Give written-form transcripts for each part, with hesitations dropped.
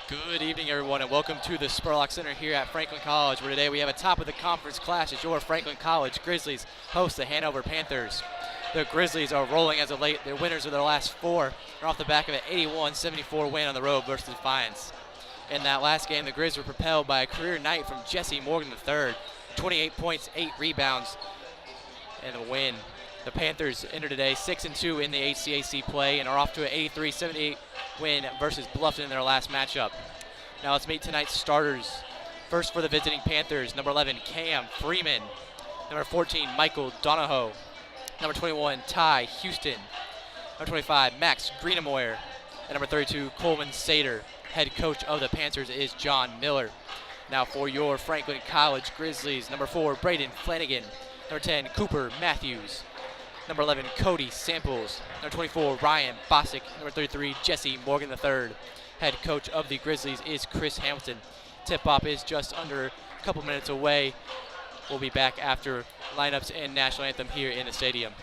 Good evening, everyone, and welcome to the Spurlock Center here at Franklin College, where today we have a top of the conference clash as your Franklin College Grizzlies host the Hanover Panthers. The Grizzlies are rolling as of late. They're winners of their last four. They're off the back of an 81-74 win on the road versus Defiance. In that last game, the Grizz were propelled by a career night from Jesse Morgan III, 28 points, 8 rebounds, and a win. The Panthers enter today 6-2 in the HCAC play and are off to an 83-78 win versus Bluffton in their last matchup. Now let's meet tonight's starters. First for the visiting Panthers, number 11, Cam Freeman. Number 14, Michael Donahoe. Number 21, Ty Houston. Number 25, Max Greenamoyer. And number 32, Coleman Sater. Head coach of the Panthers is John Miller. Now for your Franklin College Grizzlies, number 4, Braden Flanagan. Number 10, Cooper Matthews. Number 11, Cody Samples. Number 24, Ryan Bosick. Number 33, Jesse Morgan III. Head coach of the Grizzlies is Chris Hamilton. Tip-off is just under a couple minutes away. We'll be back after lineups and national anthem here in the stadium.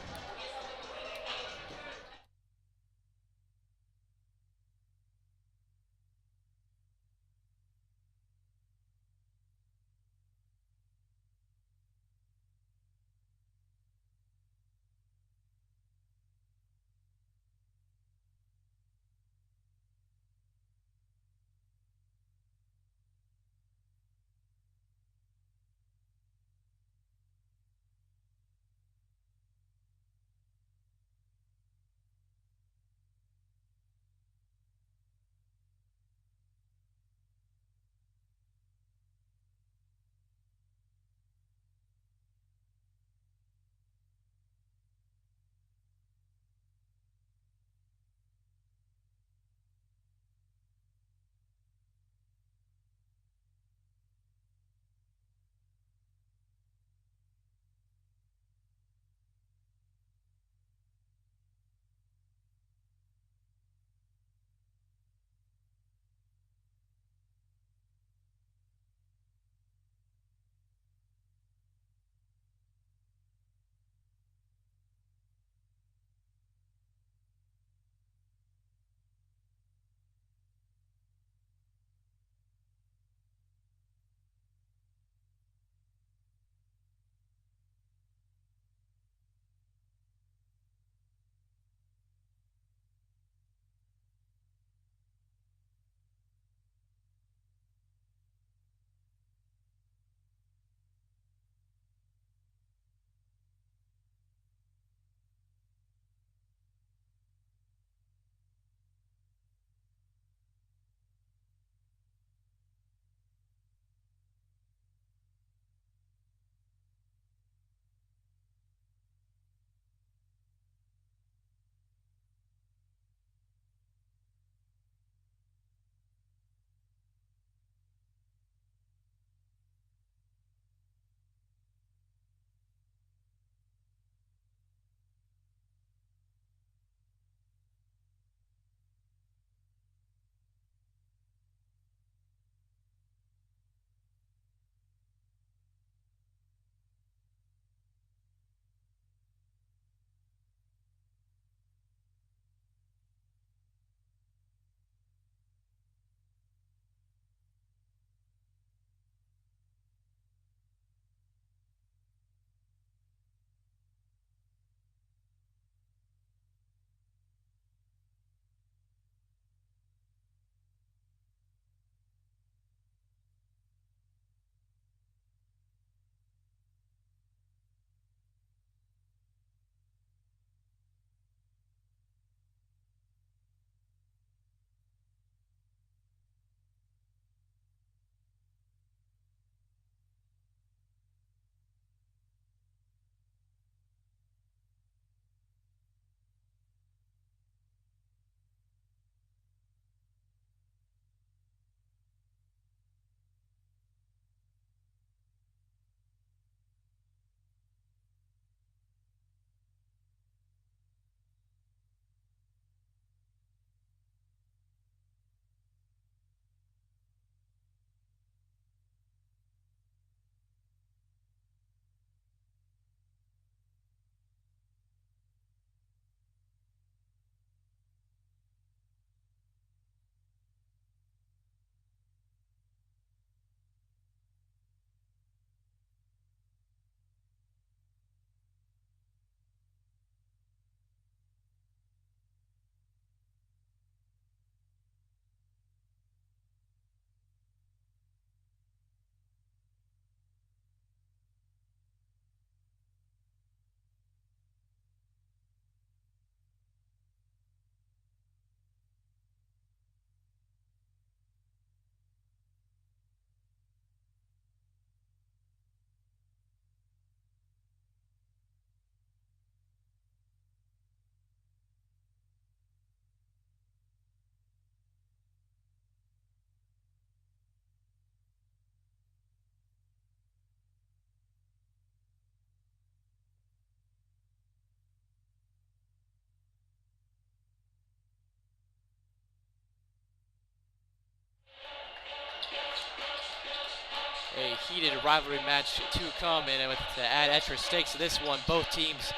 heated rivalry match to come, and to add extra stakes to this one, both teams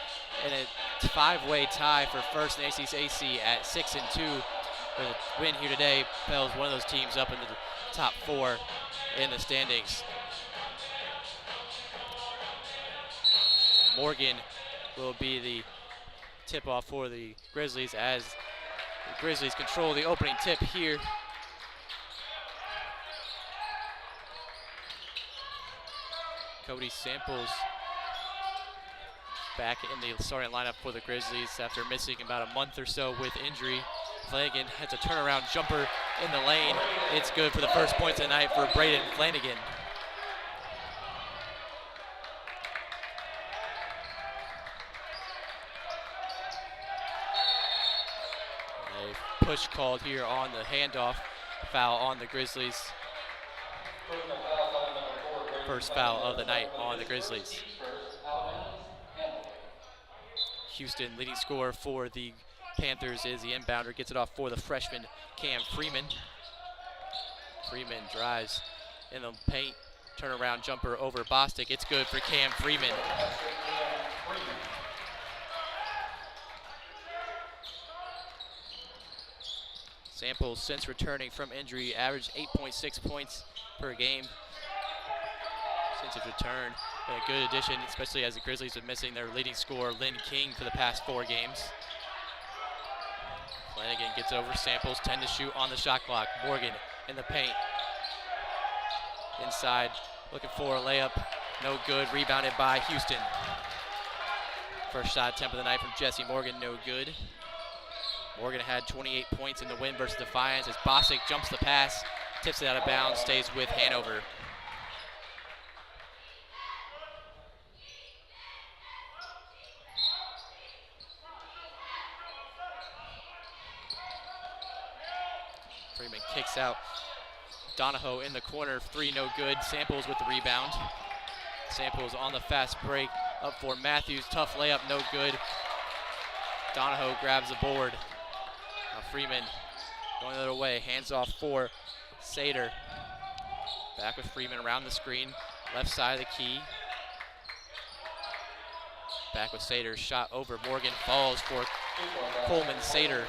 in a five-way tie for first in ACC at 6-2. The win here today propels one of those teams up into the top 4 in the standings. Morgan will be the tip-off for the Grizzlies as the Grizzlies control the opening tip here. Cody Samples back in the starting lineup for the Grizzlies after missing about a month or so with injury. Flanagan has a turnaround jumper in the lane. It's good for the first points of the night for Braden Flanagan. A push called here on the handoff. Foul on the Grizzlies. First foul of the night on the Grizzlies. Houston leading scorer for the Panthers is the inbounder. Gets it off for the freshman Cam Freeman. Freeman drives in the paint. Turnaround jumper over Bostic. It's good for Cam Freeman. Samples, since returning from injury, averaged 8.6 points per game since his return. Been a good addition, especially as the Grizzlies are missing their leading scorer, Lynn King, for the past 4 games. Flanagan gets over Samples, 10 to shoot on the shot clock. Morgan in the paint. Inside, looking for a layup. No good, rebounded by Houston. First shot attempt of the night from Jesse Morgan, no good. Morgan had 28 points in the win versus Defiance as Bostic jumps the pass, tips it out of bounds, stays with Hanover. Freeman kicks out. Donahoe in the corner, 3 no good. Samples with the rebound. Samples on the fast break, up for Matthews. Tough layup, no good. Donahoe grabs the board. Now Freeman going the other way, hands off for Sater. Back with Freeman around the screen, left side of the key. Back with Sater, shot over Morgan, falls for Coleman Sater.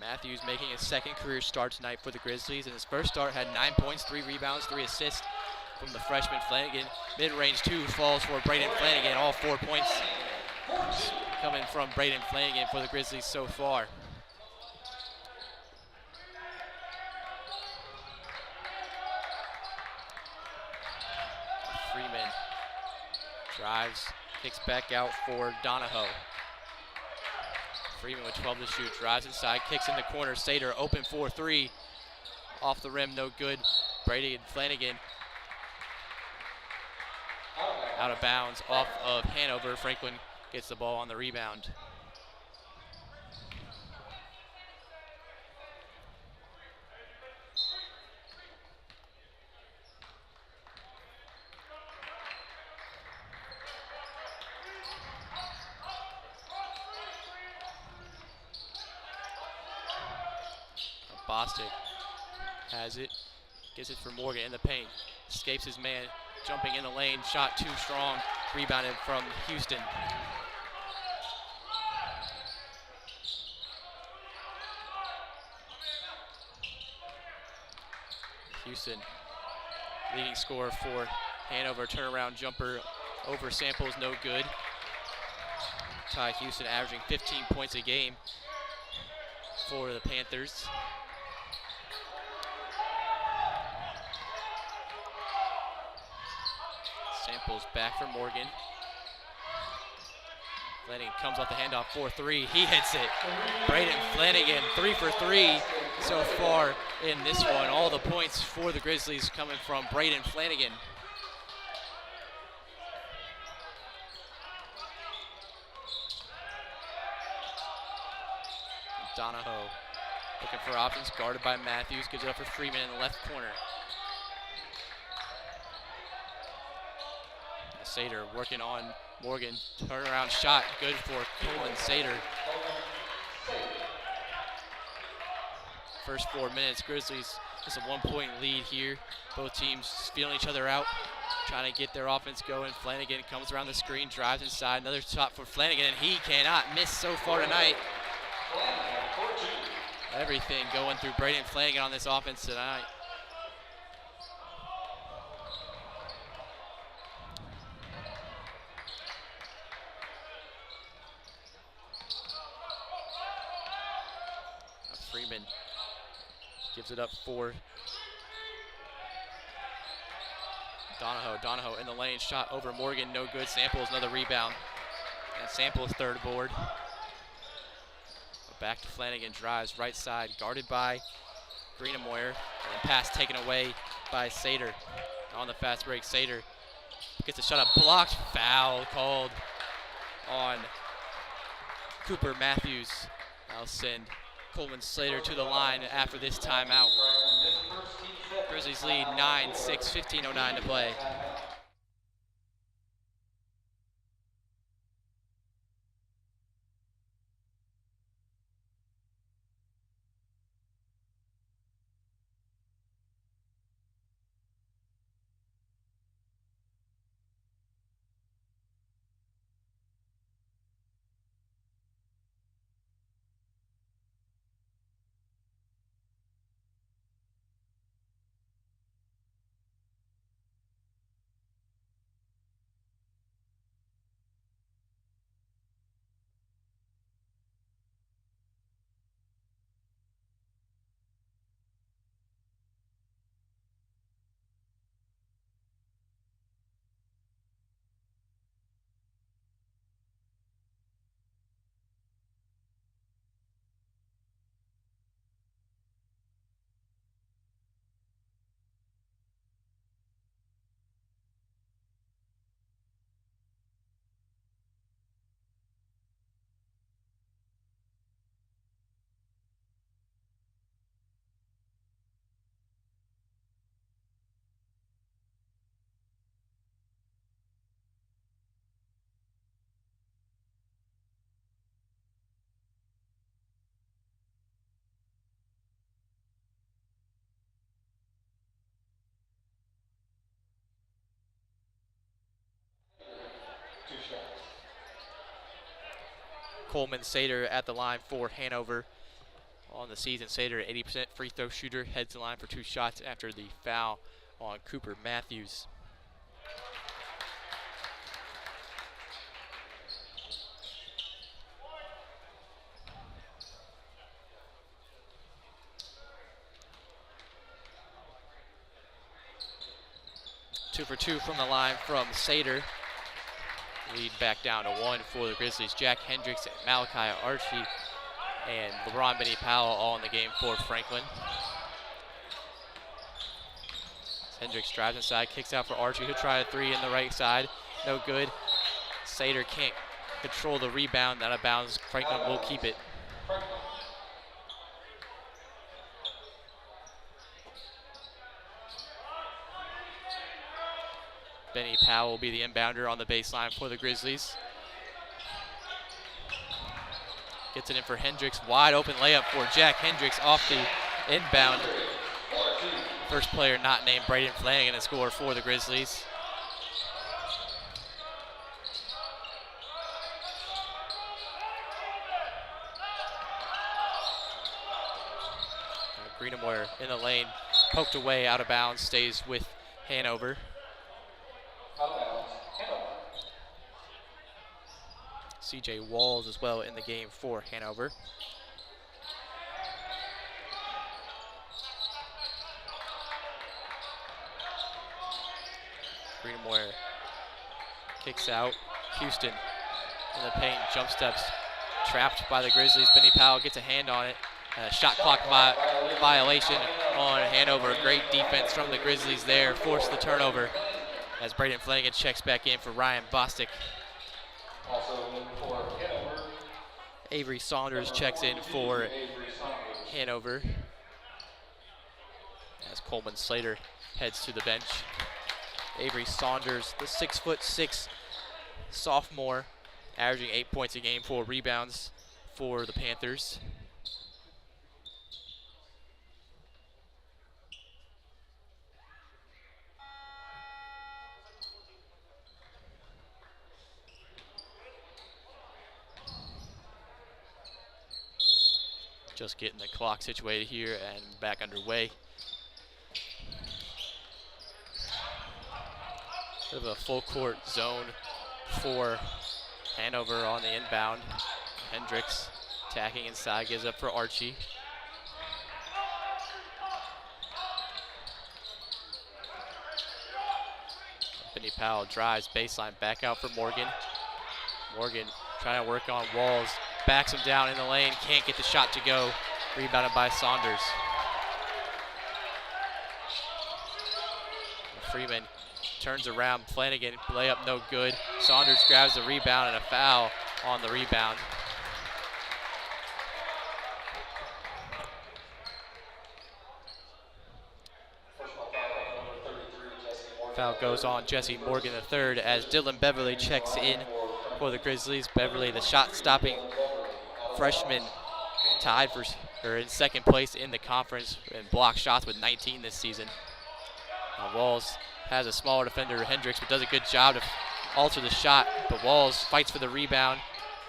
Matthews making his second career start tonight for the Grizzlies. In his first start, had 9 points, 3 rebounds, 3 assists from the freshman Flanagan. Mid-range 2 falls for Braden Flanagan. All 4 points coming from Braden Flanagan for the Grizzlies so far. Freeman drives, kicks back out for Donahoe. Freeman with 12 to shoot, drives inside, kicks in the corner. Sater open for 3. Off the rim, no good. Brady and Flanagan out of bounds off of Hanover. Franklin gets the ball on the rebound. Bostic has it, gets it for Morgan in the paint, escapes his man, jumping in the lane, shot too strong, rebounded from Houston. Houston, leading scorer for Hanover, turnaround jumper over Samples, no good. Ty Houston averaging 15 points a game for the Panthers. Samples back for Morgan. Flanagan comes off the handoff for 3. He hits it. Braden Flanagan, 3 for 3 so far in this one. All the points for the Grizzlies coming from Braden Flanagan. Donahoe looking for options, guarded by Matthews, gives it up for Freeman in the left corner. Sater working on Morgan, turnaround shot, good for Coleman Sater. first 4 minutes. Grizzlies just a 1-point lead here. Both teams feeling each other out, trying to get their offense going. Flanagan comes around the screen, drives inside. Another shot for Flanagan, and he cannot miss so far tonight. Everything going through Braden Flanagan on this offense tonight. Freeman gives it up for Donahoe. Donahoe in the lane, shot over Morgan, no good. Samples another rebound, and Samples third board. Back to Flanagan, drives right side, guarded by Greenamoyer, and pass taken away by Sater. On the fast break, Sater gets a shot up, blocked, foul called on Cooper Matthews. That'll send Coleman Slater to the line after this timeout. Grizzlies lead 9-6, 15:09 to play. Coleman Sater at the line for Hanover. On the season, Sater, 80% free throw shooter, heads the line for 2 shots after the foul on Cooper Matthews. Two for 2 from the line from Sater. Lead back down to 1 for the Grizzlies. Jack Hendricks, Malachi Archie, and LeBron Benny Powell all in the game for Franklin. Hendricks drives inside, kicks out for Archie, who tried a 3 in the right side. No good. Sater can't control the rebound. Out of bounds. Franklin will keep it. Benny Powell will be the inbounder on the baseline for the Grizzlies. Gets it in for Hendricks. Wide open layup for Jack Hendricks off the inbound. First player not named Braden Flanagan to score for the Grizzlies. Greenamoyer in the lane, poked away, out of bounds, stays with Hanover. CJ Walls as well in the game for Hanover. Greenamoyer kicks out. Houston in the paint, jump steps, trapped by the Grizzlies. Benny Powell gets a hand on it. Shot clock violation on Hanover. Great defense from the Grizzlies there. Forced the turnover as Braden Flanagan checks back in for Ryan Bostic. Avery Saunders checks in for Hanover as Coleman Slater heads to the bench. Avery Saunders, the 6'6" sophomore, averaging 8 points a game, 4 rebounds for the Panthers. Just getting the clock situated here and back underway. Bit of a full court zone for Hanover on the inbound. Hendricks attacking inside, gives up for Archie. Benny Powell drives baseline, back out for Morgan. Morgan trying to work on Walls, backs him down in the lane, can't get the shot to go. Rebounded by Saunders. Freeman turns around, Flanagan, layup no good. Saunders grabs the rebound and a foul on the rebound. Foul goes on Jesse Morgan III as Dylan Beverly checks in for the Grizzlies. Beverly, the shot-stopping freshman, tied for or in second place in the conference and block shots with 19 this season. Walls has a smaller defender, Hendricks, but does a good job to alter the shot. But Walls fights for the rebound.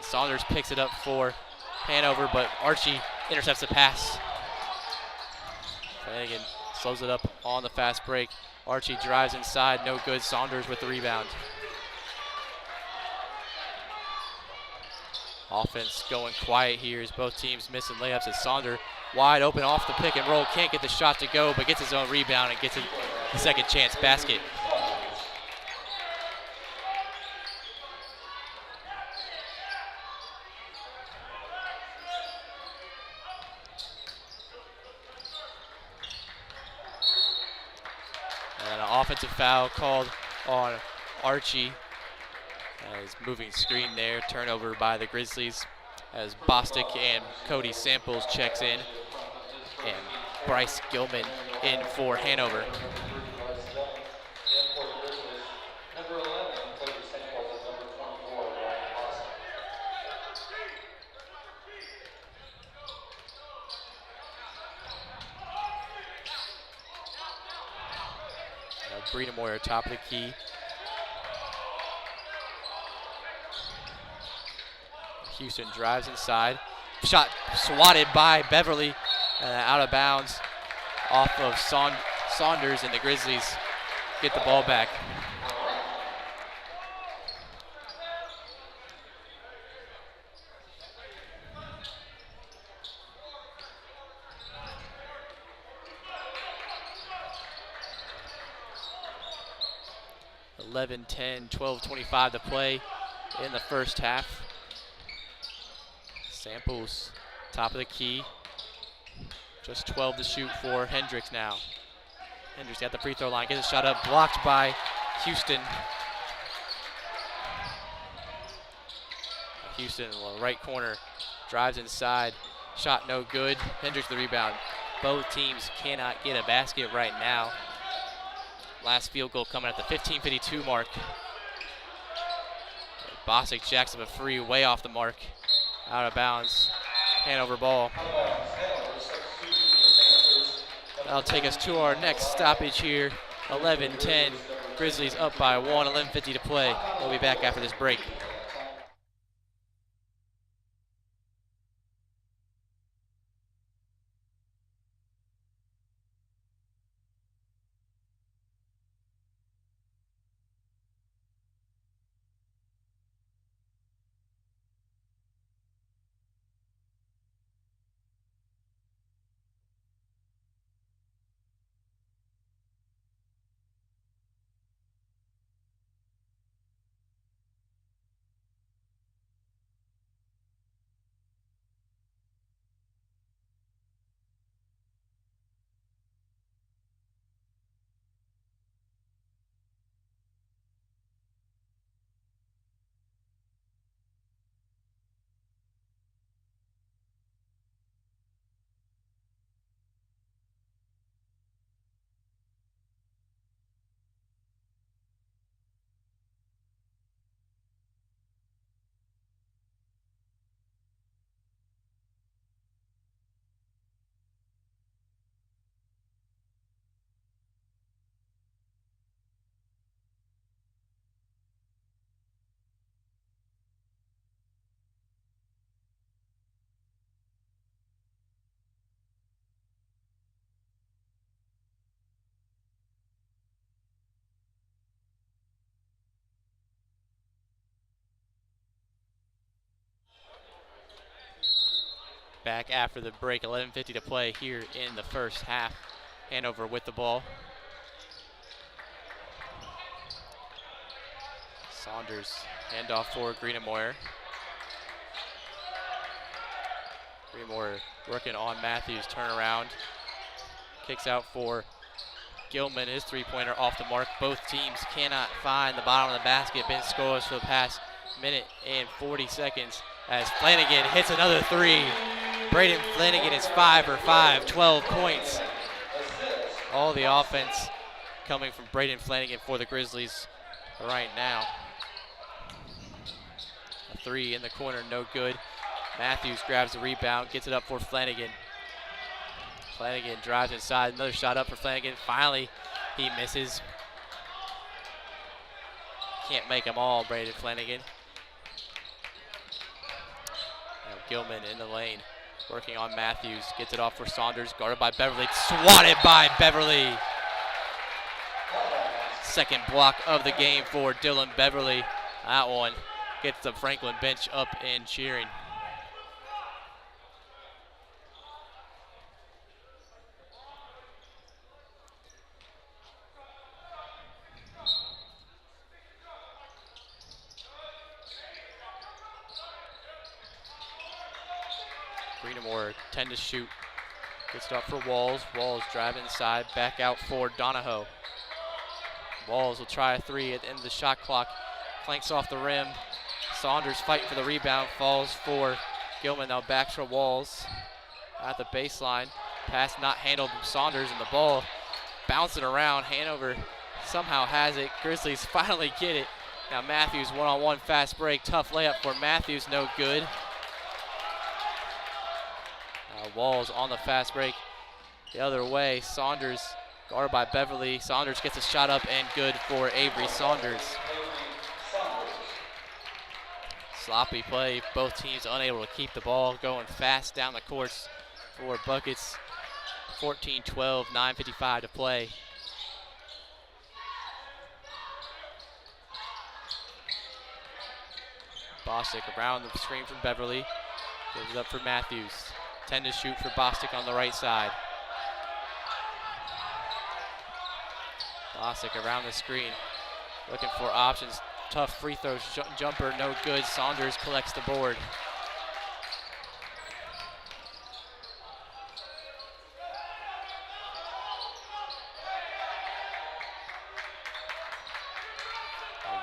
Saunders picks it up for Hanover, but Archie intercepts the pass. Flanagan slows it up on the fast break. Archie drives inside, no good. Saunders with the rebound. Offense going quiet here as both teams missing layups as Saunders wide open off the pick and roll. Can't get the shot to go, but gets his own rebound and gets a second chance basket. And an offensive foul called on Archie. As moving screen there, turnover by the Grizzlies as Bostic and Cody Samples checks in, and Bryce Gilman in for Hanover. Breeden Moyer top of the key. Houston drives inside. Shot swatted by Beverly, out of bounds off of Saunders, and the Grizzlies get the ball back. (11, 10, 12, 25 to play in the first half. Samples, top of the key. Just 12 to shoot for Hendricks now. Hendricks got the free throw line, gets a shot up, blocked by Houston. Houston in the right corner, drives inside, shot no good. Hendricks the rebound. Both teams cannot get a basket right now. Last field goal coming at the 15:52 mark. Bostic jacks up a free, way off the mark. Out of bounds, Hanover ball. That'll take us to our next stoppage here. 11-10, Grizzlies up by 1, 11:50 to play. We'll be back after this break. Back after the break, 11:50 to play here in the first half. Hanover with the ball. Saunders, handoff for Greenamoyer. Greenamoyer working on Matthews, turnaround. Kicks out for Gilman, his three-pointer off the mark. Both teams cannot find the bottom of the basket. Been scoreless for the past minute and 40 seconds as Flanagan hits another three. Braden Flanagan is 5 for 5, 12 points. All the offense coming from Braden Flanagan for the Grizzlies right now. A three in the corner, no good. Matthews grabs the rebound, gets it up for Flanagan. Flanagan drives inside, another shot up for Flanagan. Finally, he misses. Can't make them all, Braden Flanagan. Now Gilman in the lane, working on Matthews. Gets it off for Saunders, guarded by Beverly. Swatted by Beverly. Second block of the game for Dylan Beverly. That one gets the Franklin bench up and cheering. Greenamoyer, 10 to shoot. Gets it up for Walls. Walls driving inside, back out for Donahoe. Walls will try a three at the end of the shot clock. Clanks off the rim. Saunders fighting for the rebound, falls for Gilman. Now back for Walls at the baseline. Pass not handled from Saunders, and the ball bouncing around. Hanover somehow has it. Grizzlies finally get it. Now Matthews one-on-one fast break. Tough layup for Matthews, no good. Walls on the fast break the other way. Saunders guarded by Beverly. Saunders gets a shot up and good for Avery Saunders. Sloppy play. Both teams unable to keep the ball going fast down the courts for buckets. 14-12, 9:55 to play. Bostic around the screen from Beverly. Gives it up for Matthews. 10 to shoot for Bostic on the right side. Bostic around the screen, looking for options. Tough free throw jumper, no good. Saunders collects the board.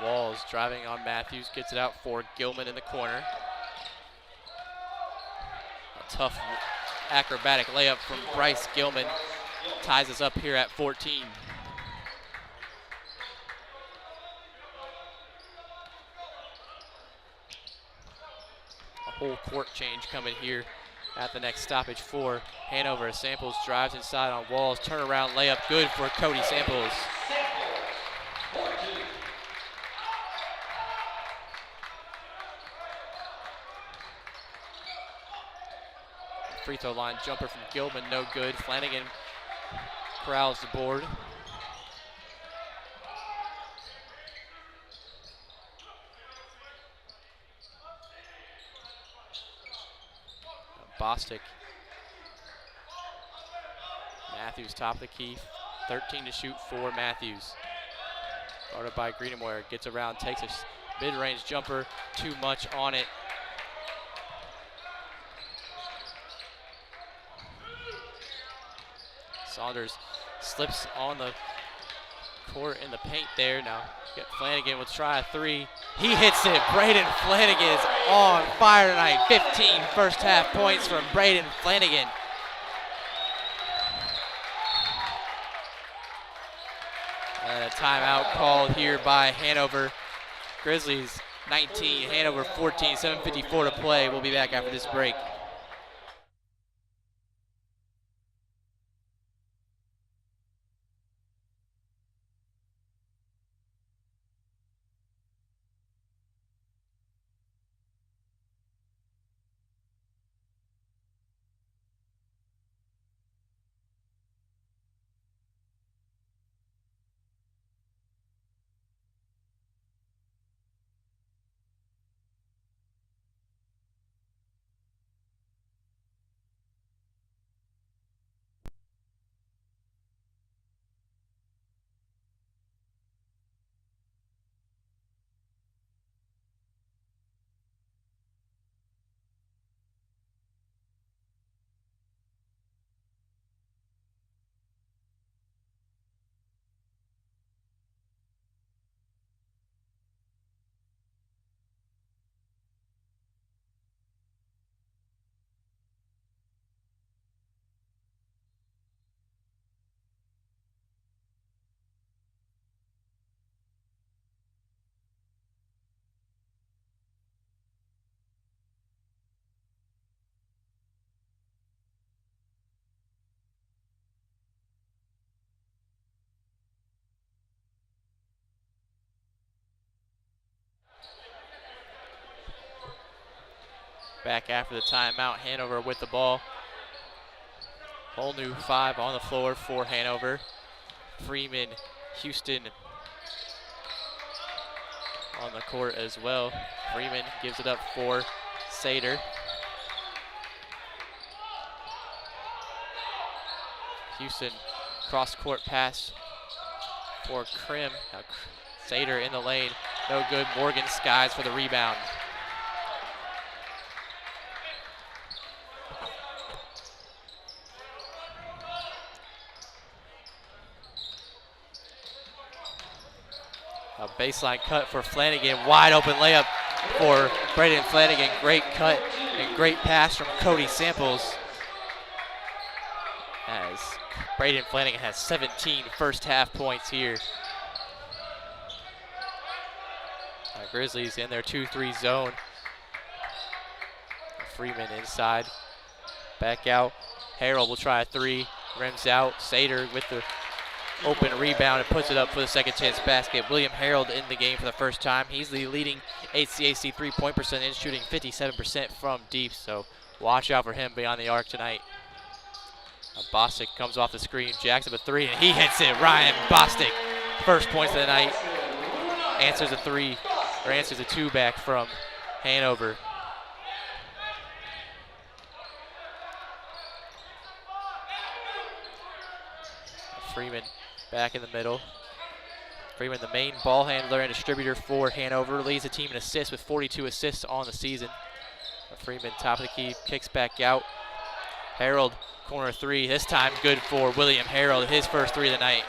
Walls driving on Matthews, gets it out for Gilman in the corner. A tough acrobatic layup from Bryce Gilman ties us up here at 14. A whole court change coming here at the next stoppage for Hanover. Samples drives inside on Walls, turnaround layup, good for Cody Samples. Free throw line jumper from Gilman, no good. Flanagan corrals the board. Bostic. Matthews top of the key. 13 to shoot for Matthews. Guarded by Greenamoyer. Gets around, takes a mid-range jumper. Too much on it. Saunders slips on the court in the paint there. Now Flanagan will try a three. He hits it. Braden Flanagan is on fire tonight. 15 first half points from Braden Flanagan. And a timeout called here by Hanover. Grizzlies 19, Hanover 14, 7:54 to play. We'll be back after this break. back after the timeout. Hanover with the ball. Whole new 5 on the floor for Hanover. Freeman, Houston on the court as well. Freeman gives it up for Sater. Houston cross-court pass for Krim. Now Sater in the lane, no good. Morgan skies for the rebound. A baseline cut for Flanagan, wide open layup for Braden Flanagan. Great cut and great pass from Cody Samples, as Braden Flanagan has 17 first half points here. Grizzlies in their 2-3 zone. Freeman inside, back out. Harold will try a 3, rims out. Sater with the open rebound and puts it up for the second chance basket. William Harold in the game for the first time. He's the leading HCAC 3-point percentage, shooting 57% from deep, so watch out for him beyond the arc tonight. Bostic comes off the screen, jacks up a 3, and he hits it. Ryan Bostic, first points of the night. Answers a 3, or answers a 2 back from Hanover. Freeman back in the middle. Freeman, the main ball handler and distributor for Hanover, leads the team in assists with 42 assists on the season. Freeman, top of the key, kicks back out. Harold, corner 3, this time good for William Harold, his first 3 of the night.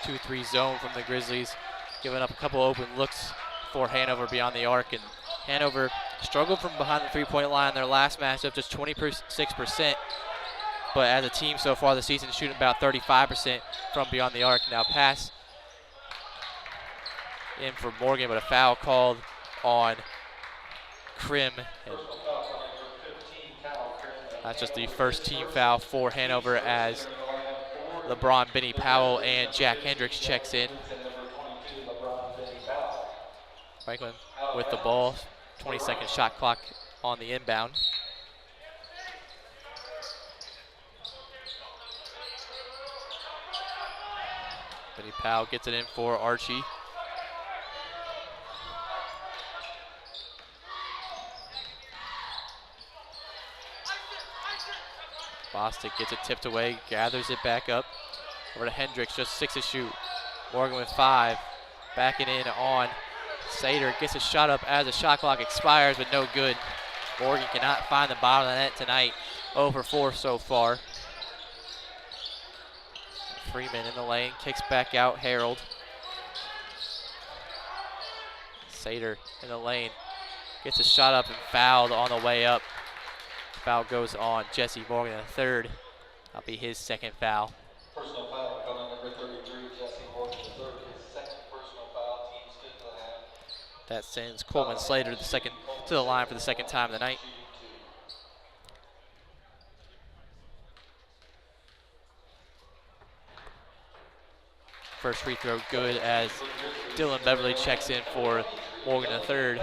Two, 3 zone from the Grizzlies, giving up a couple open looks for Hanover beyond the arc, and Hanover struggled from behind the 3-point line. Their last matchup, just 26%, but as a team so far this season, shooting about 35% from beyond the arc. Now pass in for Morgan, but a foul called on Krim. And that's just the first team foul for Hanover, as LeBron, Benny Powell, and Jack Hendricks checks in. Franklin with the ball, 20-second shot clock on the inbound. Benny Powell gets it in for Archie. Bostic gets it tipped away, gathers it back up. Over to Hendricks, just 6 to shoot. Morgan with 5, backing in on Sater. Gets a shot up as the shot clock expires, but no good. Morgan cannot find the bottom of the net tonight. 0 for 4 so far. Freeman in the lane, kicks back out. Harold. Sater in the lane, gets a shot up and fouled on the way up. Foul goes on Jesse Morgan, the third. That'll be his second foul. Personal foul coming number 33, Jesse Morgan, the third, his second personal foul. Team stood to the half. That sends Coleman Slater to the line for the second time of the night. First free throw good, as Dylan Beverly checks in for Morgan, the third.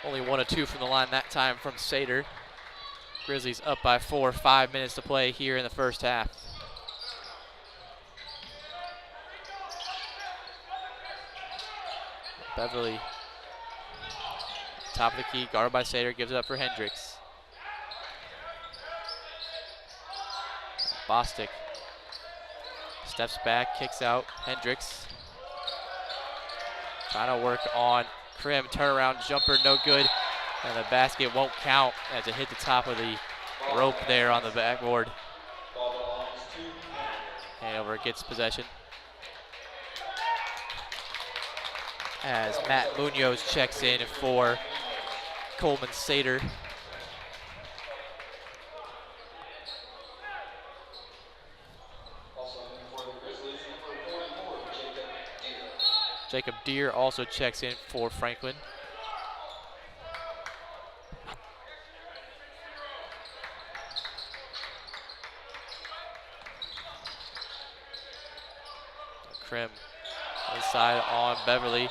Only 1 of 2 from the line that time from Sater. Grizzlies up by 4, 5 minutes to play here in the first half. Beverly, top of the key, guarded by Sater, gives it up for Hendricks. Bostic steps back, kicks out. Hendricks trying to work on Krim, turnaround jumper, no good, and the basket won't count as it hit the top of the rope there on the backboard. Hanover gets possession, as Matt Munoz checks in for Coleman Sater. Jacob Deere also checks in for Franklin. Krim inside on Beverly.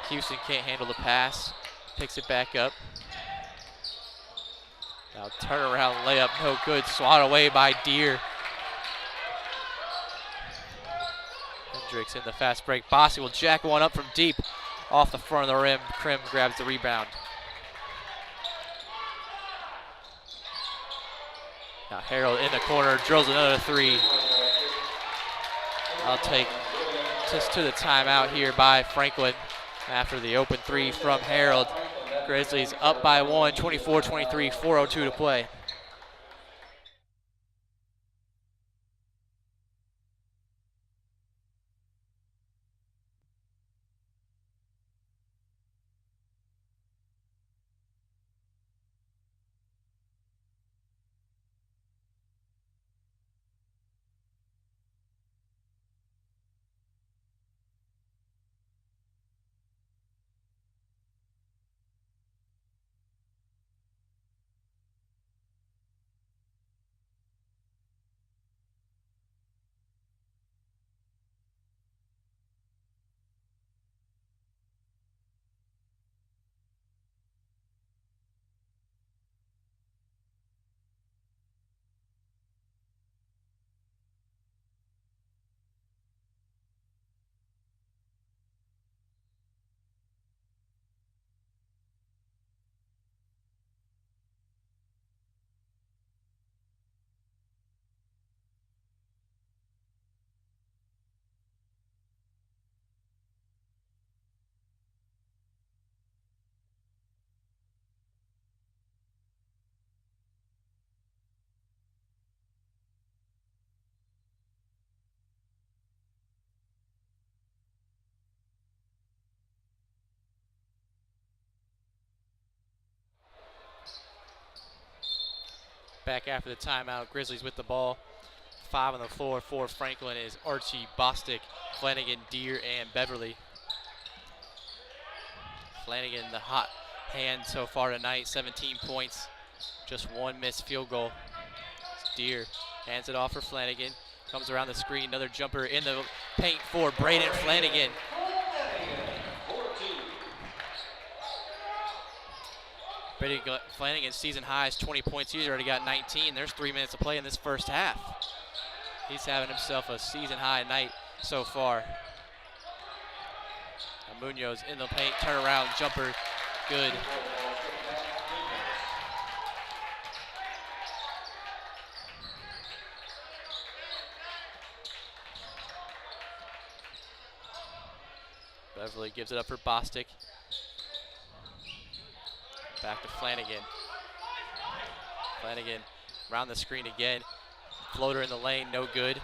Houston can't handle the pass. Picks it back up. Now turnaround layup, no good. Swat away by Deere. Hendricks in the fast break. Bossy will jack one up from deep off the front of the rim. Krim grabs the rebound. Now Harold in the corner, drills another three. I'll take just to the timeout here by Franklin after the open three from Harold. Grizzlies up by one, 24-23, 4:02 to play. Back after the timeout, Grizzlies with the ball. 5 on the floor for Franklin is Archie, Bostic, Flanagan, Deere, and Beverly. Flanagan, the hot hand so far tonight, 17 points, just one missed field goal. Deere hands it off for Flanagan, comes around the screen, another jumper in the paint for Braden Flanagan. Braden Flanagan's season high is 20 points. He's already got 19. There's 3 minutes to play in this first half. He's having himself a season high night so far. Now Munoz in the paint, turnaround jumper, good. Beverly gives it up for Bostic. Back to Flanagan. Flanagan around the screen again. Floater in the lane, no good.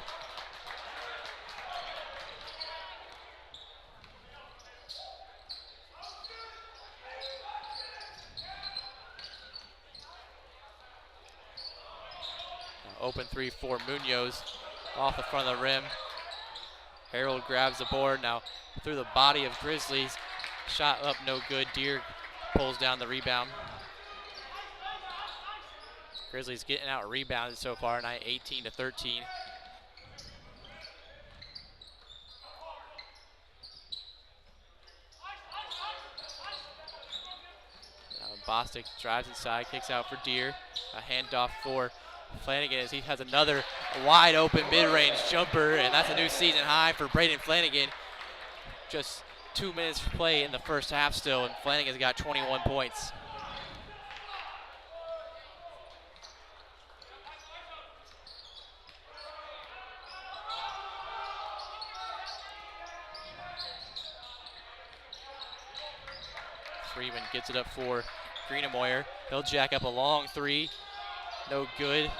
Now open three for Munoz off the front of the rim. Harold grabs the board now through the body of Grizzlies. Shot up, no good. Deere pulls down the rebound. Grizzlies getting out rebounded so far tonight, 18-13. Bostic drives inside, kicks out for Deere. A handoff for Flanagan as he has another wide open mid-range jumper, and that's a new season high for Braden Flanagan. Just 2 minutes to play in the first half still, and Flanagan's got 21 points. Freeman gets it up for Greenamoyer. He'll jack up a long three. No good.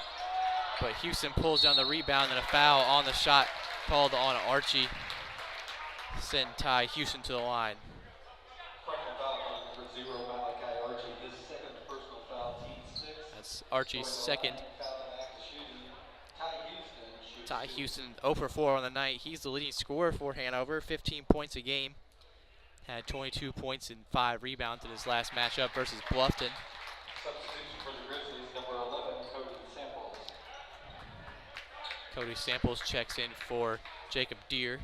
But Houston pulls down the rebound and a foul on the shot called on Archie. Send Ty Houston to the line. That's Archie's second. Ty Houston 0 for 4 on the night. He's the leading scorer for Hanover, 15 points a game. Had 22 points and 5 rebounds in his last matchup versus Bluffton. Substitution for the Grizzlies, number 11, Cody Samples. Cody Samples checks in for Jacob Deere.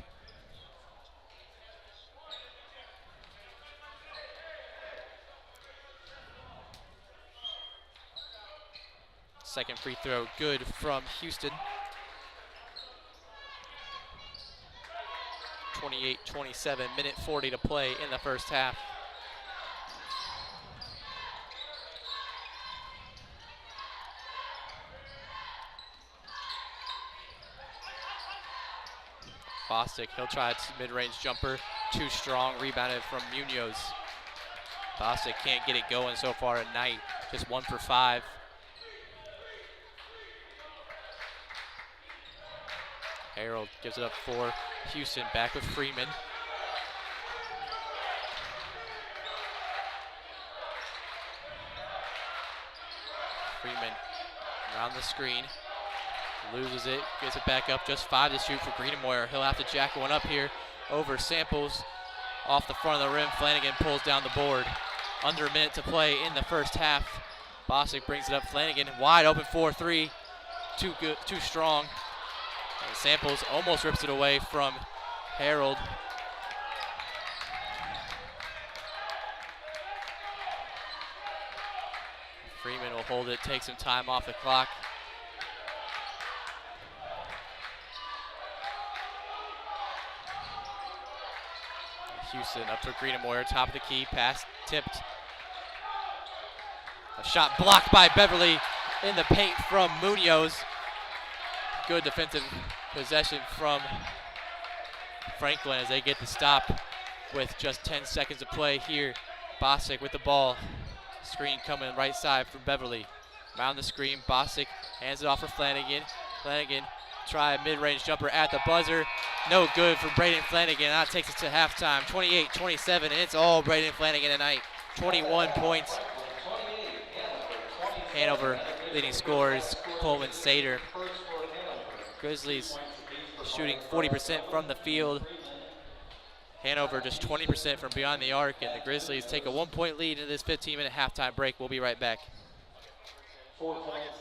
Second free throw good from Houston. 28-27, minute 40 to play in the first half. Bostic, he'll try its mid-range jumper. Too strong, rebounded from Munoz. Bostic can't get it going so far at night. Just 1 for 5. Harold gives it up for Houston, back with Freeman. Freeman around the screen, loses it, gets it back up, just 5 to shoot for Greenamoyer. He'll have to jack one up here over Samples. Off the front of the rim, Flanagan pulls down the board. Under a minute to play in the first half. Bostic brings it up, Flanagan wide open 4-3, too good, too strong. And Samples almost rips it away from Harold. Freeman will hold it, take some time off the clock. Houston up for Greenamoyer, top of the key, pass tipped. A shot blocked by Beverly in the paint from Munoz. Good defensive possession from Franklin as they get the stop with just 10 seconds to play here. Bostic with the ball. Screen coming right side from Beverly. Around the screen, Bostic hands it off for Flanagan. Flanagan try a mid-range jumper at the buzzer. No good for Braden Flanagan. That takes us to halftime. 28-27, and it's all Braden Flanagan tonight. 21 points. Hanover leading scorers, Coleman Sater. Grizzlies shooting 40% from the field. Hanover just 20% from beyond the arc, and the Grizzlies take a 1-point lead into this 15-minute halftime break. We'll be right back. 4 points.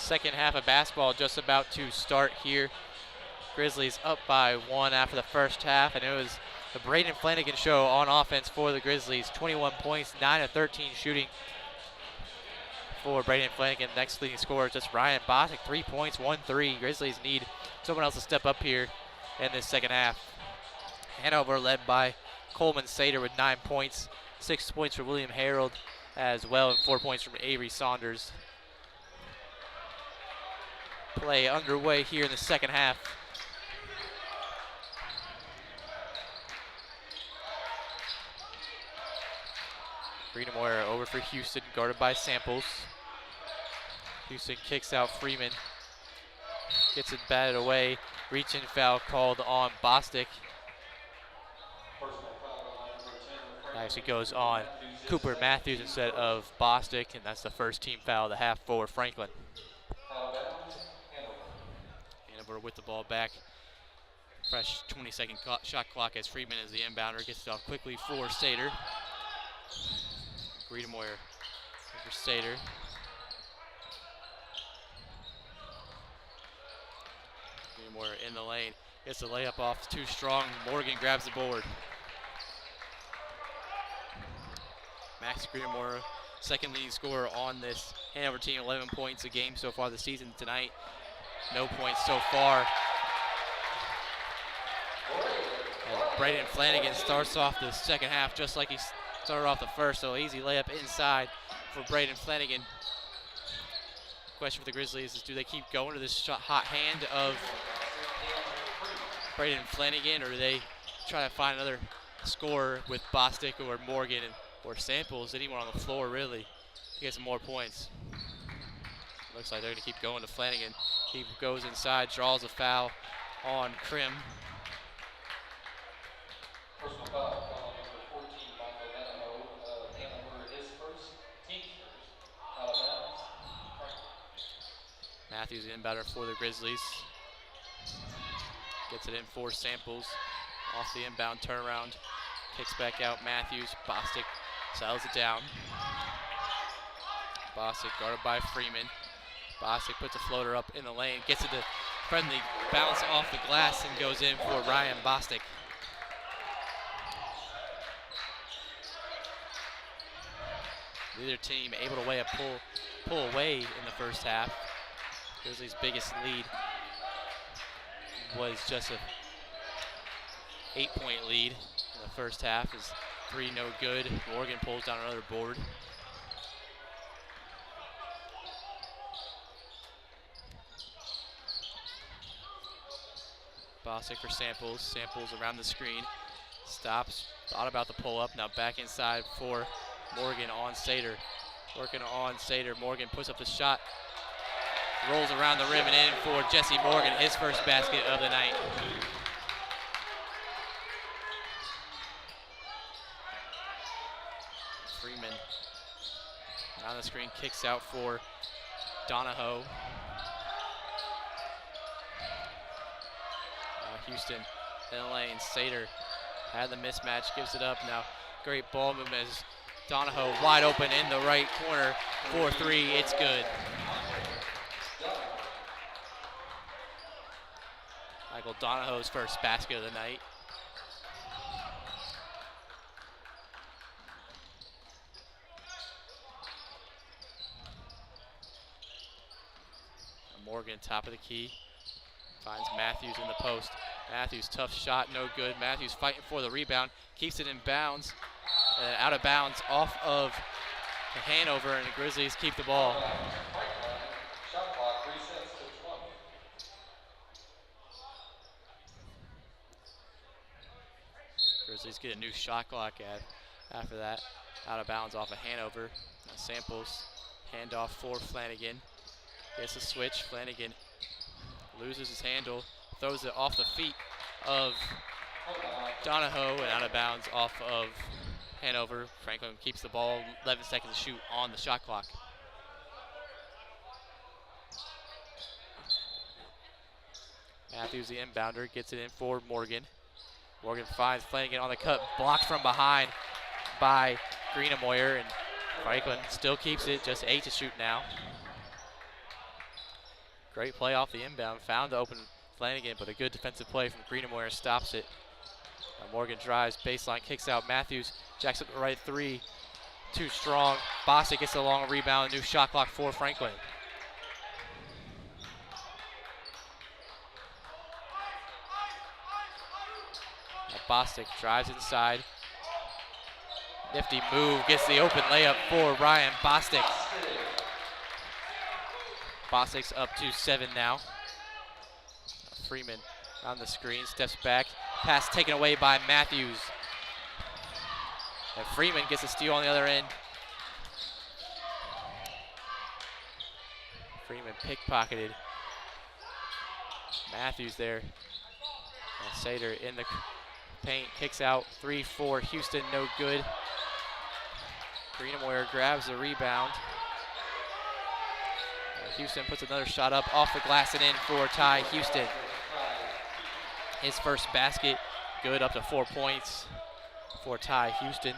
second half of basketball just about to start here. Grizzlies up by 1 after the first half, and it was the Braden Flanagan show on offense for the Grizzlies. 21 points, 9 of 13 shooting for Braden Flanagan. Next leading scorer is just Ryan Bostic, 3 points, 1 3. Grizzlies need someone else to step up here in this second half. Hanover led by Coleman Sater with 9 points, 6 points for William Harold as well, and 4 points from Avery Saunders. Play underway here in the second half. Greenamore over for Houston, guarded by Samples. Houston kicks out Freeman. Gets it batted away. Reach-in foul called on Bostic. Actually goes on Cooper Matthews instead of Bostic, and that's the first team foul of the half for Franklin. Hanover with the ball back. Fresh 20-second shot clock as Freeman is the inbounder. Gets it off quickly for Sater. Greenamore for Sater. Greenamore in the lane. Gets the layup off too strong. Morgan grabs the board. Max Greenamore, second leading scorer on this Hanover team, 11 points a game so far this season. Tonight, no points so far. And Braden Flanagan starts off the second half just like he started off the first, so easy layup inside for Braden Flanagan. Question for the Grizzlies is, do they keep going to this hot hand of Braden Flanagan, or do they try to find another scorer with Bostic or Morgan or Samples, anyone on the floor really, to get some more points? Looks like they're going to keep going to Flanagan. He goes inside, draws a foul on Krim. Personal foul, foul number 14, Michael Hanover, his first, team first, out of bounds. Matthews inbounder for the Grizzlies. Gets it in for Samples. Off the inbound turnaround. Kicks back out Matthews. Bostic settles it down. Bostic guarded by Freeman. Bostic puts a floater up in the lane. Gets it to friendly bounce off the glass and goes in for Ryan Bostic. Neither team able to pull away in the first half. Grizzlies' biggest lead was just a 8-point lead in the first half. Is 3 no good. Morgan pulls down another board. Bostic for Samples. Samples around the screen. Stops. Thought about the pull up. Now back inside for Morgan on Sater. Working on Sater. Morgan puts up the shot. Rolls around the rim and in for Jesse Morgan, his first basket of the night. Freeman on the screen, kicks out for Donahoe. Houston in the lane. Sater had the mismatch, gives it up. Now great ball movement as Donahoe wide open in the right corner for 3. It's good. Michael Donahoe's first basket of the night. Morgan, top of the key, finds Matthews in the post. Matthews, tough shot, no good. Matthews fighting for the rebound, keeps it in bounds, out of bounds off of Hanover, and the Grizzlies keep the ball. Shot clock resets to 20. Grizzlies get a new shot clock after that. Out of bounds off of Hanover. Now Samples, handoff for Flanagan. Gets a switch. Flanagan loses his handle, throws it off the feet of Donahoe and out of bounds off of Hanover. Franklin keeps the ball, 11 seconds to shoot on the shot clock. Matthews, the inbounder, gets it in for Morgan. Morgan finds Flanagan on the cut, blocked from behind by Greenamoyer, and Franklin still keeps it, just 8 to shoot now. Great play off the inbound. Found the open Flanagan, but a good defensive play from Greenamore stops it. Morgan drives, baseline, kicks out. Matthews jacks up the right three. Too strong. Bostic gets a long rebound. New shot clock for Franklin. Bostic drives inside. Nifty move, gets the open layup for Ryan Bostic. Bostic's up to 7 now. Freeman on the screen, steps back. Pass taken away by Matthews. And Freeman gets a steal on the other end. Freeman pickpocketed. Matthews there. And Sater in the paint, kicks out. 3 for Houston, no good. Greenamore grabs the rebound. Houston puts another shot up off the glass and in for Ty Houston. His first basket, good, up to 4 points for Ty Houston.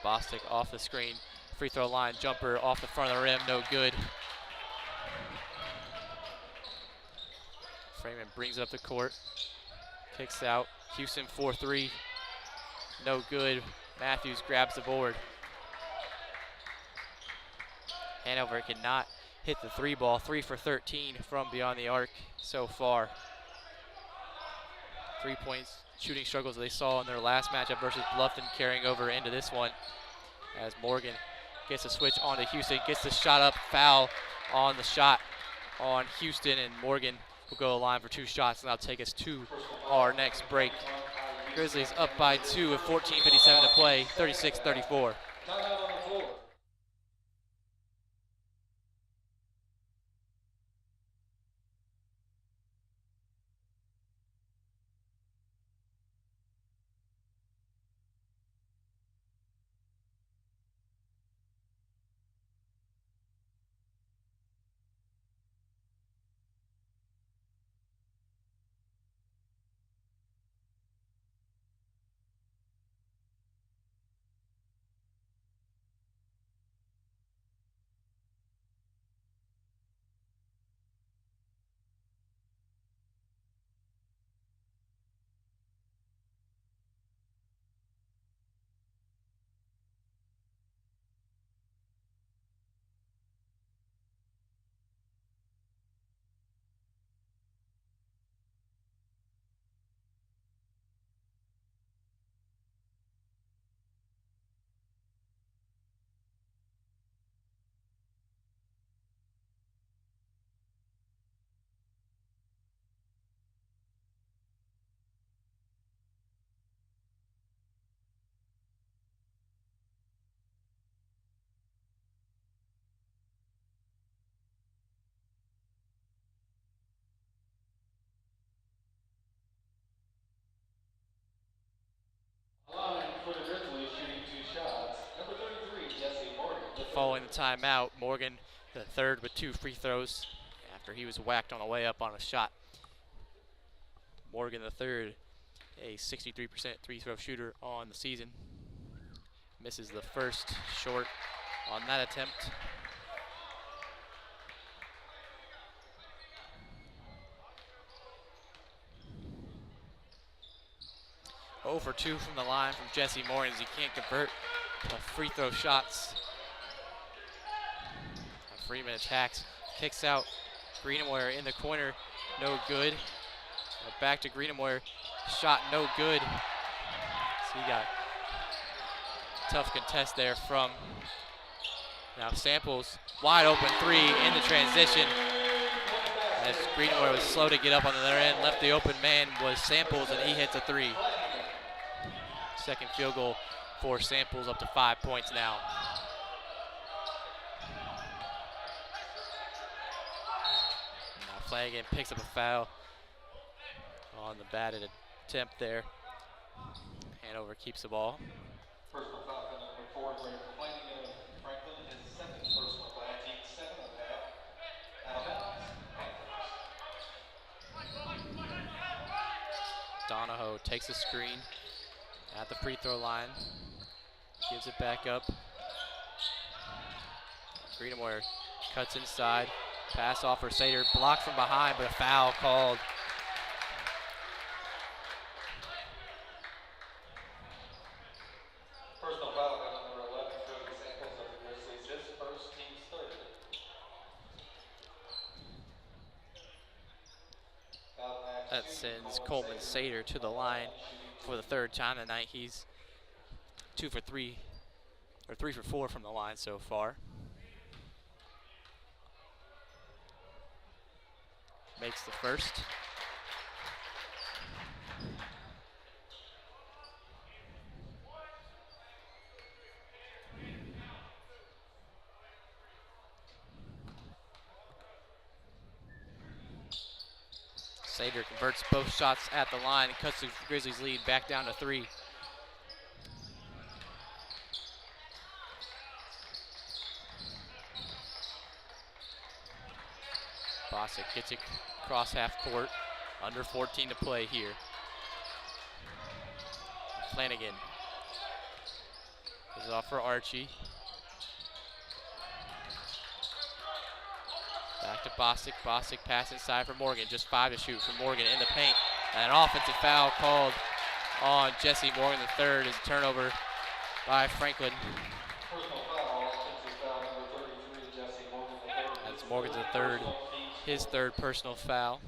Bostic off the screen, free throw line jumper off the front of the rim, no good. Freeman brings it up the court, kicks out. Houston 4-3, no good. Matthews grabs the board. Hanover cannot hit the 3 ball, 3 for 13 from beyond the arc so far. 3 points shooting struggles they saw in their last matchup versus Bluffton carrying over into this one as Morgan gets a switch onto Houston, gets the shot up, foul on the shot on Houston, and Morgan will go to the line for 2 shots, and that'll take us to our next break. Grizzlies up by 2 with 14:57 to play, 36-34. Following the timeout, Morgan the third with 2 free throws after he was whacked on the way up on a shot. Morgan the third, a 63% free throw shooter on the season. Misses the first short on that attempt. For 2 from the line from Jesse Morgan as he can't convert the free throw shots. Freeman attacks, kicks out. Greenamore in the corner, no good. Back to Greenamore, shot no good. So he got tough contest there from now Samples. Wide open 3 in the transition. As Greenamore was slow to get up on the other end, left the open man was Samples, and he hits a 3. Second field goal for Samples, up to 5 points now. Flanagan picks up a foul on the batted attempt there. Hanover keeps the ball. Personal foul on number 4, Flanagan of Franklin, his 2nd personal foul, team 7 of that. Out of bounds, takes a screen at the free throw line. Gives it back up. Greenamore cuts inside. Pass off for Sater. Blocked from behind, but a foul called. Personal foul on number 11 for the examples of the Grizzlies. This first team's third. That sends Coleman Sater to the line for the third time tonight. He's 2 for 3, or 3 for 4 from the line so far. Makes the first. Sater converts both shots at the line and cuts the Grizzlies' lead back down to 3. Bosick gets it across half court. Under 14 to play here. Flanagan is off for Archie. Back to Bosick. Bosick pass inside for Morgan. Just 5 to shoot for Morgan in the paint. And an offensive foul called on Jesse Morgan III is a turnover by Franklin. Personal foul, offensive foul number 33, Jesse Morgan III. That's Morgan's the third, his third personal foul.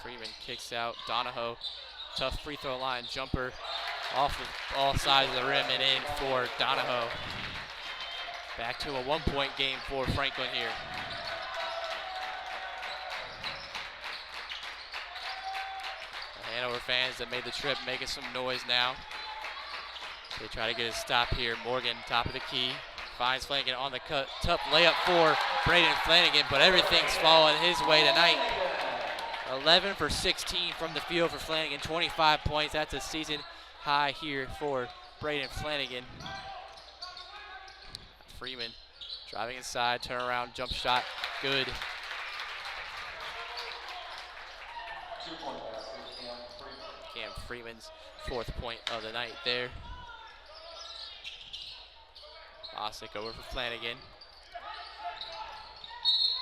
Freeman kicks out. Donahoe, tough free throw line jumper off of all sides of the rim and in for Donahoe. Back to a 1-point game for Franklin here. The Hanover fans that made the trip making some noise now. They try to get a stop here. Morgan, top of the key, finds Flanagan on the cut. Tough layup for Braden Flanagan, but everything's falling his way tonight. 11 for 16 from the field for Flanagan, 25 points. That's a season high here for Braden Flanagan. Freeman driving inside, turnaround, jump shot, good. 2-point basket, Cam Freeman's 4th point of the night there. Bosick over for Flanagan.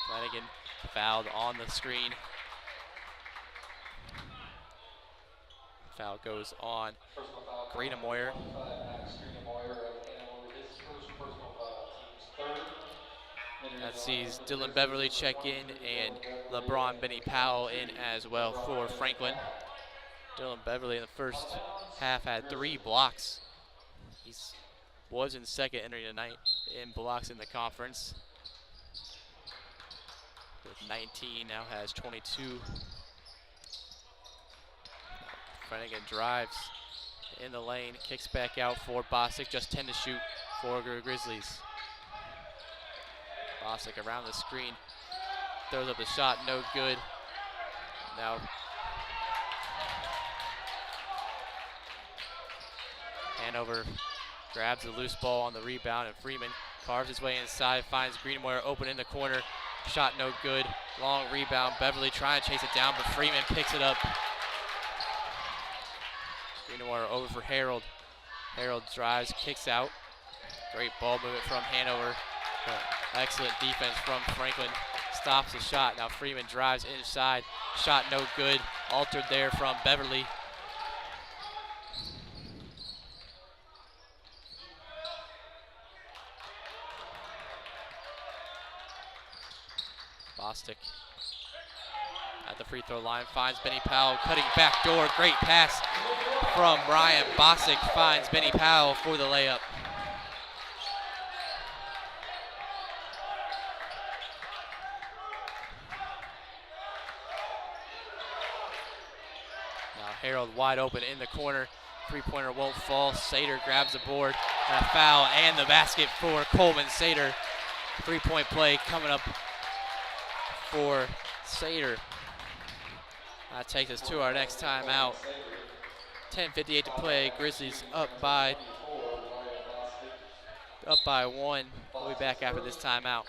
Flanagan fouled on the screen. Foul goes on Greenamoyer. That sees Dylan Beverly check in and LeBron Benny Powell in as well for Franklin. Dylan Beverly in the first half had 3 blocks. He was in second entering tonight in blocks in the conference. With 19, now has 22. Flanagan drives in the lane, kicks back out for Bosick, just 10 to shoot for Grizzlies. Bosick around the screen, throws up the shot, no good. Now Hanover grabs the loose ball on the rebound, and Freeman carves his way inside, finds Greenamoyer open in the corner. Shot no good, long rebound. Beverly trying to chase it down, but Freeman picks it up. Greenamoyer over for Harold. Harold drives, kicks out. Great ball movement from Hanover. Excellent defense from Franklin. Stops the shot. Now Freeman drives inside. Shot no good. Altered there from Beverly. Bosick at the free throw line finds Benny Powell, cutting back door. Great pass from Ryan. Bosick finds Benny Powell for the layup. Now Harold wide open in the corner. 3-pointer won't fall. Sater grabs the board. And a foul and the basket for Coleman Sater. 3-point play coming up for Sater. That takes us to our next timeout. 10:58 to play. Grizzlies up by 1. We'll be back after this timeout.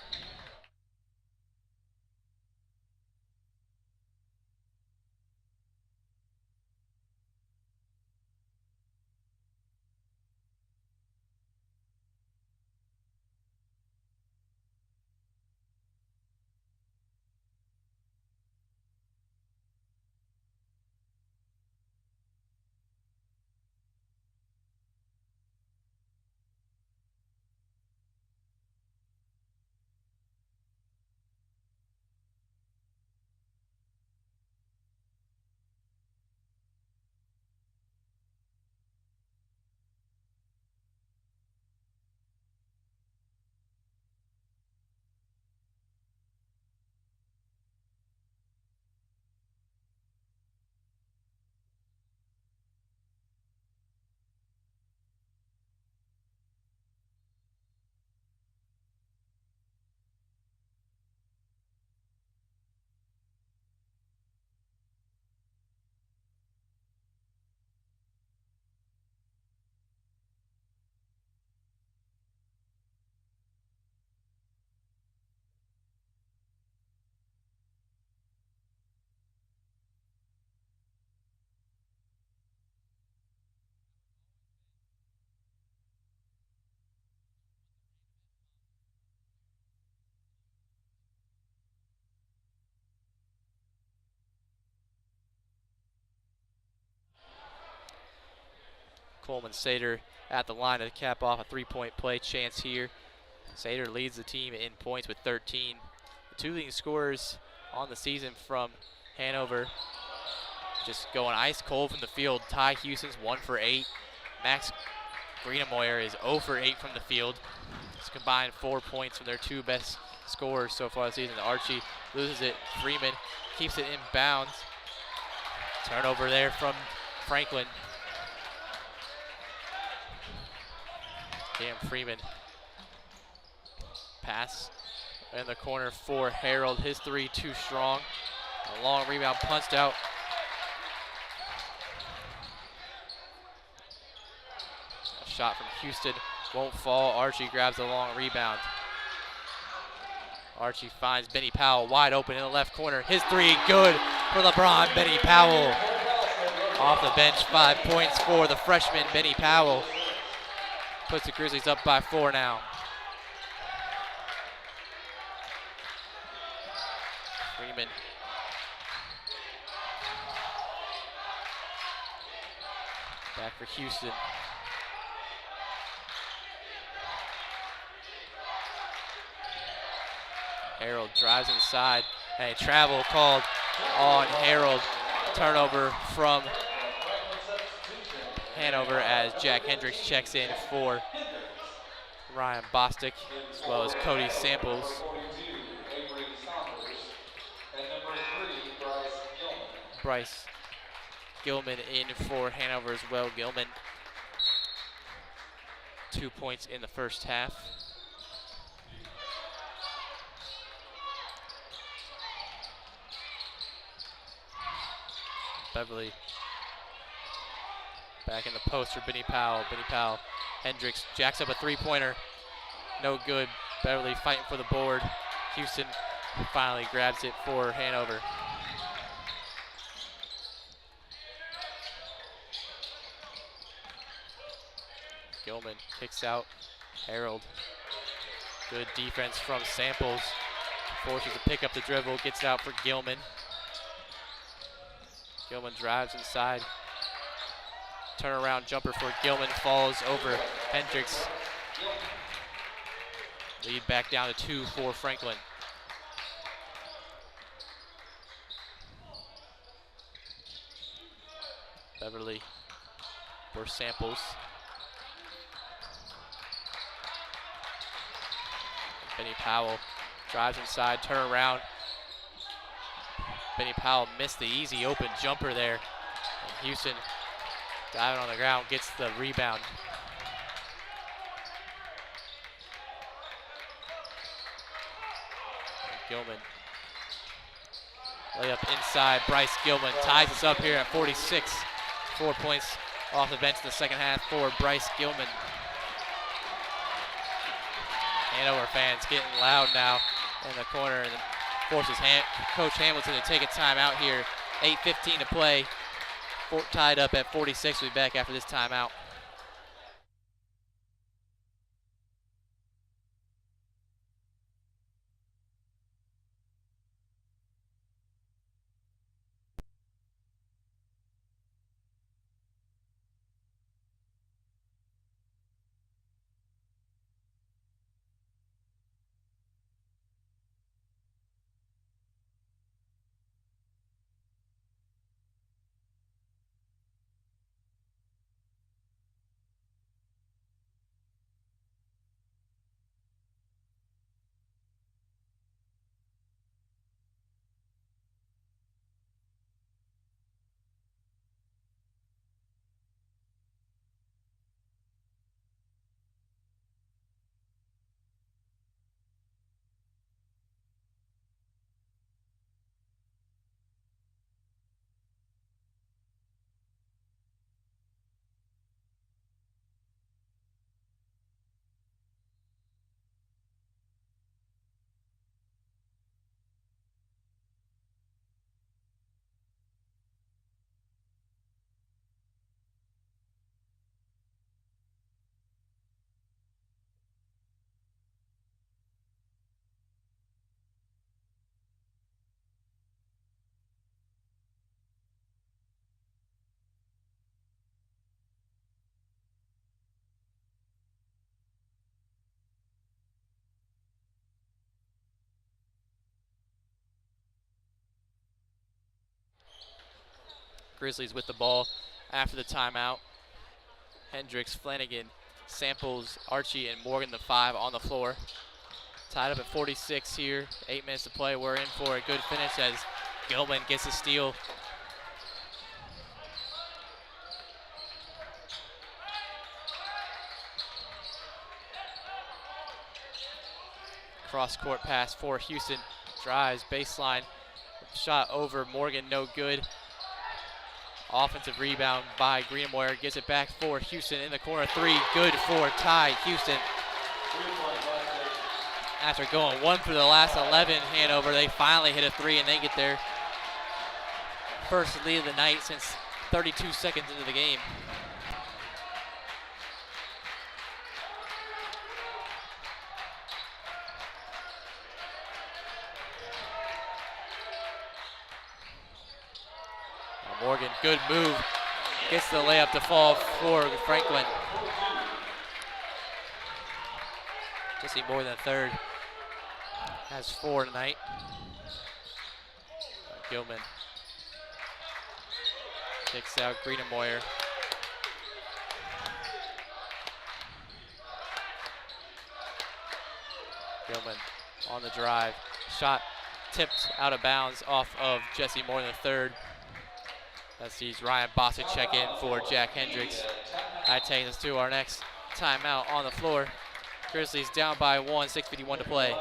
Coleman Sater at the line to cap off a 3-point play chance here. Sater leads the team in points with 13. The two leading scorers on the season from Hanover just going ice cold from the field. Ty Houston's 1 for 8. Max Greenamoyer is 0 for 8 from the field. It's combined 4 points from their two best scorers so far this season. Archie loses it. Freeman keeps it in bounds. Turnover there from Franklin. Cam Freeman. Pass in the corner for Harold. His three too strong. A long rebound punched out. A shot from Houston won't fall. Archie grabs the long rebound. Archie finds Benny Powell wide open in the left corner. His three good for LeBron. Benny Powell off the bench. 5 points for the freshman Benny Powell. Puts the Grizzlies up by 4 now. Freeman. Back for Houston. Harold drives inside. And a travel called on Harold. Turnover from Hanover as Jack Hendricks checks in for Ryan Bostic, as well as Cody Samples. Bryce Gilman in for Hanover as well. Gilman, 2 points in the first half. Beverly back in the post for Benny Powell. Benny Powell, Hendricks jacks up a three-pointer. No good. Beverly fighting for the board. Houston finally grabs it for Hanover. Gilman kicks out. Harold. Good defense from Samples. Forces to pick up the dribble. Gets it out for Gilman. Gilman drives inside. Turnaround jumper for Gilman falls over Hendricks. Lead back down to 2 for Franklin. Beverly for Samples. Benny Powell drives inside, turn around. Benny Powell missed the easy open jumper there. And Houston diving on the ground, gets the rebound. Gilman. Layup inside, Bryce Gilman ties us up here at 46. 4 points off the bench in the second half for Bryce Gilman. Hanover fans getting loud now in the corner, and forces Coach Hamilton to take a timeout here. 8:15 to play. Tied up at 46. We'll be back after this timeout. Grizzlies with the ball after the timeout. Hendricks, Flanagan, Samples, Archie, and Morgan, the 5 on the floor. Tied up at 46 here. 8 minutes to play. We're in for a good finish as Gilman gets a steal. Cross-court pass for Houston. Drives, baseline. Shot over Morgan, no good. Offensive rebound by Greenmoyer. Gets it back for Houston in the corner. 3, good for Ty Houston. After going 1 for the last 11, Hanover, they finally hit a 3 and they get their first lead of the night since 32 seconds into the game. Morgan, good move. Gets the layup to fall for Franklin. Jesse more than a third. Has 4 tonight. Gilman kicks out Greenmoyer. Gilman on the drive. Shot tipped out of bounds off of Jesse more than a third. That sees Ryan Bossick check in for Jack Hendricks. That takes us to our next timeout on the floor. Grizzlies down by 1, 6:51 to play.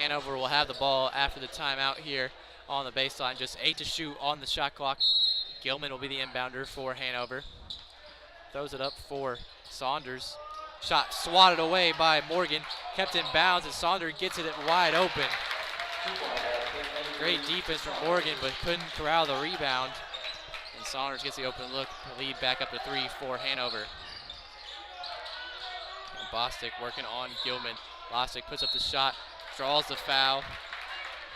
Hanover will have the ball after the timeout here on the baseline. Just 8 to shoot on the shot clock. Gilman will be the inbounder for Hanover. Throws it up for Saunders. Shot swatted away by Morgan. Kept in bounds, and Saunders gets it wide open. Great defense from Morgan, but couldn't corral the rebound. And Saunders gets the open look. Lead back up to 3 for Hanover. And Bostic working on Gilman. Bostic puts up the shot, draws the foul,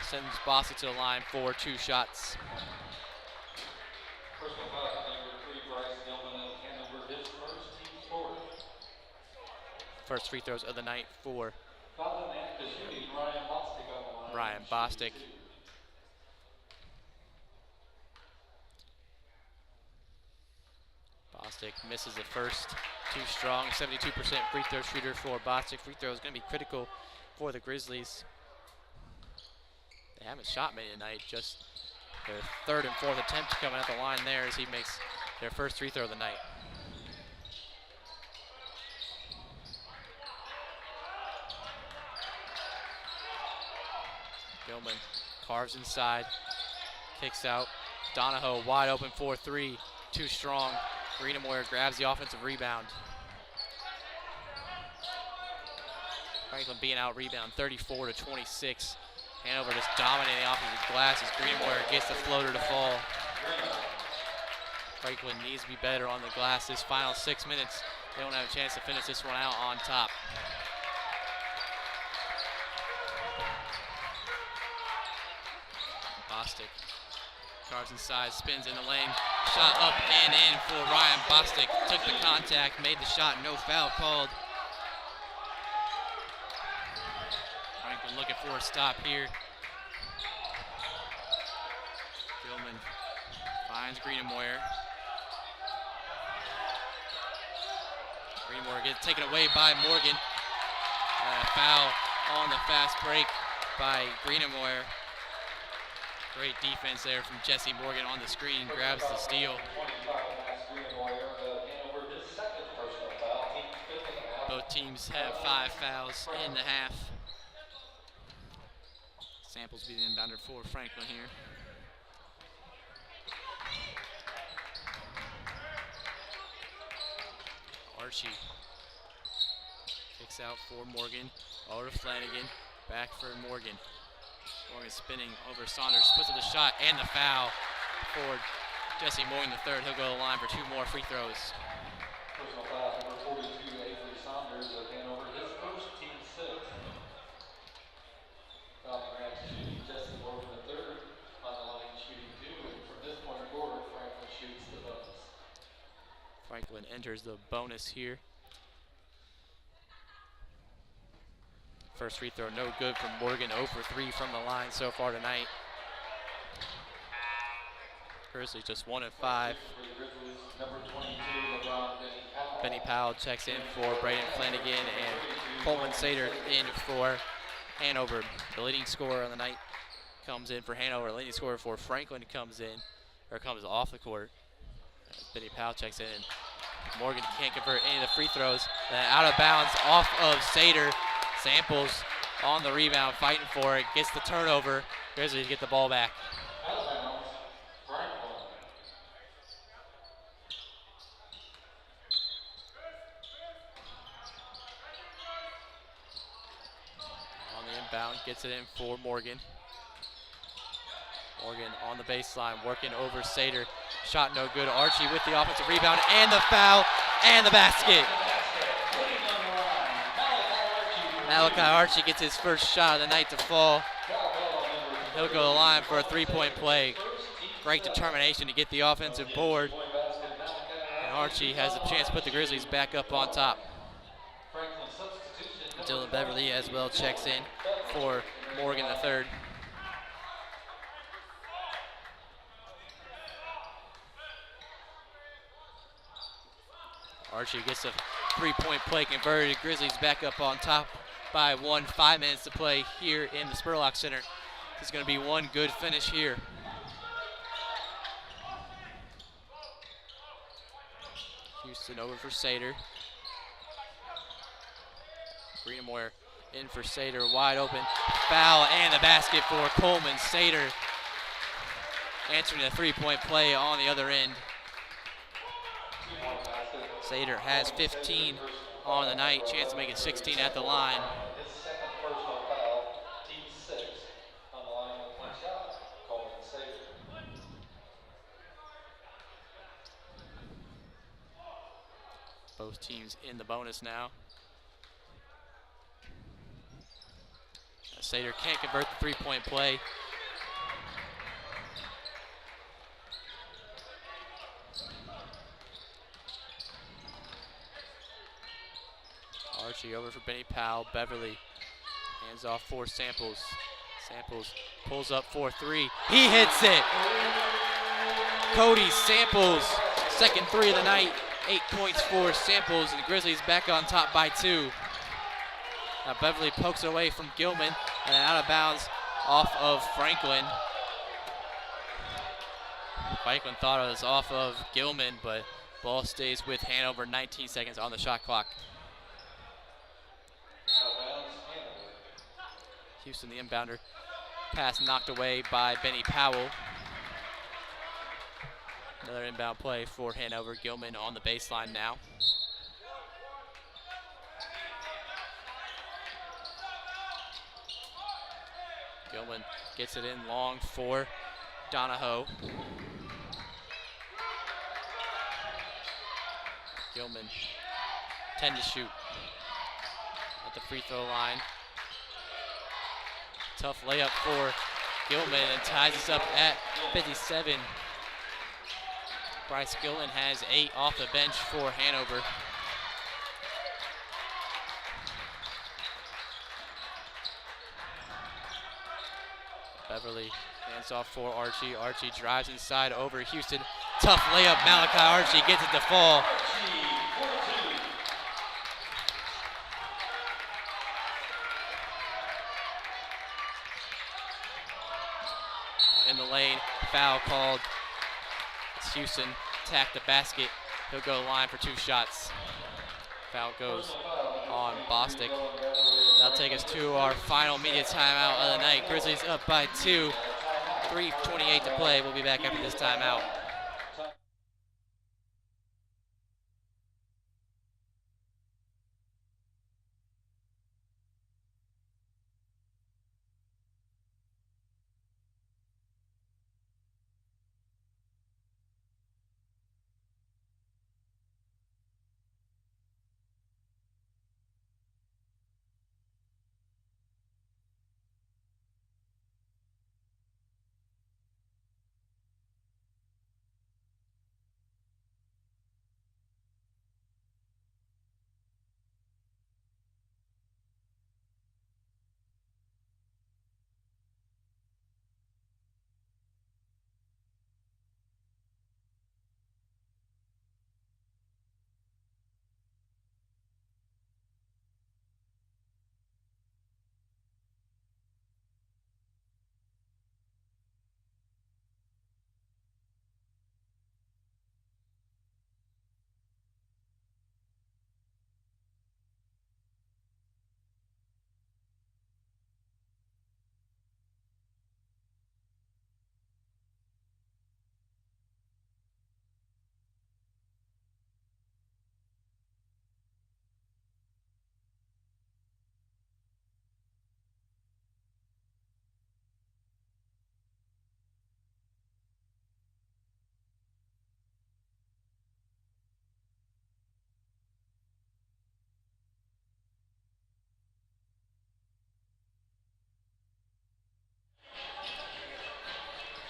sends Bostic to the line for 2 shots. Personal foul, number 3, Bryce Gilman of Hanover, his first team score. First free throws of the night for Fouling at the shooting, Ryan Bostic on the line. Ryan Bostic. Bostic misses the first. Too strong, 72% free throw shooter for Bostic. Free throw is going to be critical for the Grizzlies. They haven't shot many tonight, just their 3rd and 4th attempt coming at the line there as he makes their first free throw of the night. Gilman carves inside, kicks out. Donahoe wide open for 3, too strong. Greenamore grabs the offensive rebound. Franklin being out rebound 34 to 26. Hanover just dominating the offensive glass as Greenamore gets the floater to fall. Franklin needs to be better on the glass this final 6 minutes. They don't have a chance to finish this one out on top. Bostic carves inside, spins in the lane, shot up and in for Ryan Bostic. Took the contact, made the shot, no foul called. Franklin looking for a stop here. Gilman finds Greenamore. Greenamore gets taken away by Morgan. Foul on the fast break by Greenamore. Great defense there from Jesse Morgan on the screen, grabs the steal. Both teams have 5 fouls in the half. Samples be the inbounder for Franklin here. Archie kicks out for Morgan, over to Flanagan, back for Morgan. Morgan spinning over Saunders, puts up the shot and the foul for Jesse Morgan III. He'll go to the line for 2 more free throws. Personal foul, number 42, Avery Saunders of Hanover, his first team 6. Foul grabs shooting Jesse Morgan III on the line shooting 2. And from this point forward, Franklin shoots the bonus. Franklin enters the bonus here. First free throw no good from Morgan, 0 for 3 from the line so far tonight. Grizzlies just 1 of 5. Benny Powell checks in for Braden Flanagan and Coleman Sater in for Hanover. The leading scorer on the night comes in for Hanover. The leading scorer for Franklin comes off the court. Benny Powell checks in. Morgan can't convert any of the free throws. Then out of bounds off of Sater. Samples on the rebound, fighting for it, gets the turnover. Grizzlies get the ball back. On the inbound, gets it in for Morgan. Morgan on the baseline, working over Sater. Shot no good. Archie with the offensive rebound and the foul and the basket. Malachi Archie gets his first shot of the night to fall. He'll go to the line for a 3-point play. Great determination to get the offensive board. And Archie has a chance to put the Grizzlies back up on top. Dylan Beverly as well checks in for Morgan III. Archie gets a 3-point play converted. Grizzlies back up on top by 1. 5 minutes to play here in the Spurlock Center. This is going to be one good finish here. Houston over for Sater. Greenamore in for Sater, wide open. foul and the basket for Coleman. Sater answering the three-point play on the other end. Sater has 15 on the night, chance to make it 16 at the line. His second personal foul, team 6 on the line with one shot. Coleman Sater. Both teams in the bonus now. Sater can't convert the three-point play. Archie over for Benny Powell. Beverly hands off for Samples. Samples pulls up for three. He hits it. Cody Samples, second three of the night. 8 points for Samples, and the Grizzlies back on top by 2. Now Beverly pokes it away from Gilman, and out of bounds off of Franklin. Franklin thought it was off of Gilman, but ball stays with Hanover. 19 seconds on the shot clock. Houston, the inbounder. Pass knocked away by Benny Powell. Another inbound play for Hanover. Gilman on the baseline now. Gilman gets it in long for Donahoe. Gilman, 10 to shoot at the free throw line. Tough layup for Gilman and ties us up at 57. Bryce Gilman has 8 off the bench for Hanover. Beverly hands off for Archie. Archie drives inside over Houston. Tough layup, Malachi Archie gets it to fall. In the lane, foul called. It's Houston, attack the basket. He'll go to the line for 2 shots. Foul goes on Bostic. That'll take us to our final media timeout of the night. Grizzlies up by 2, 3:28 to play. We'll be back after this timeout.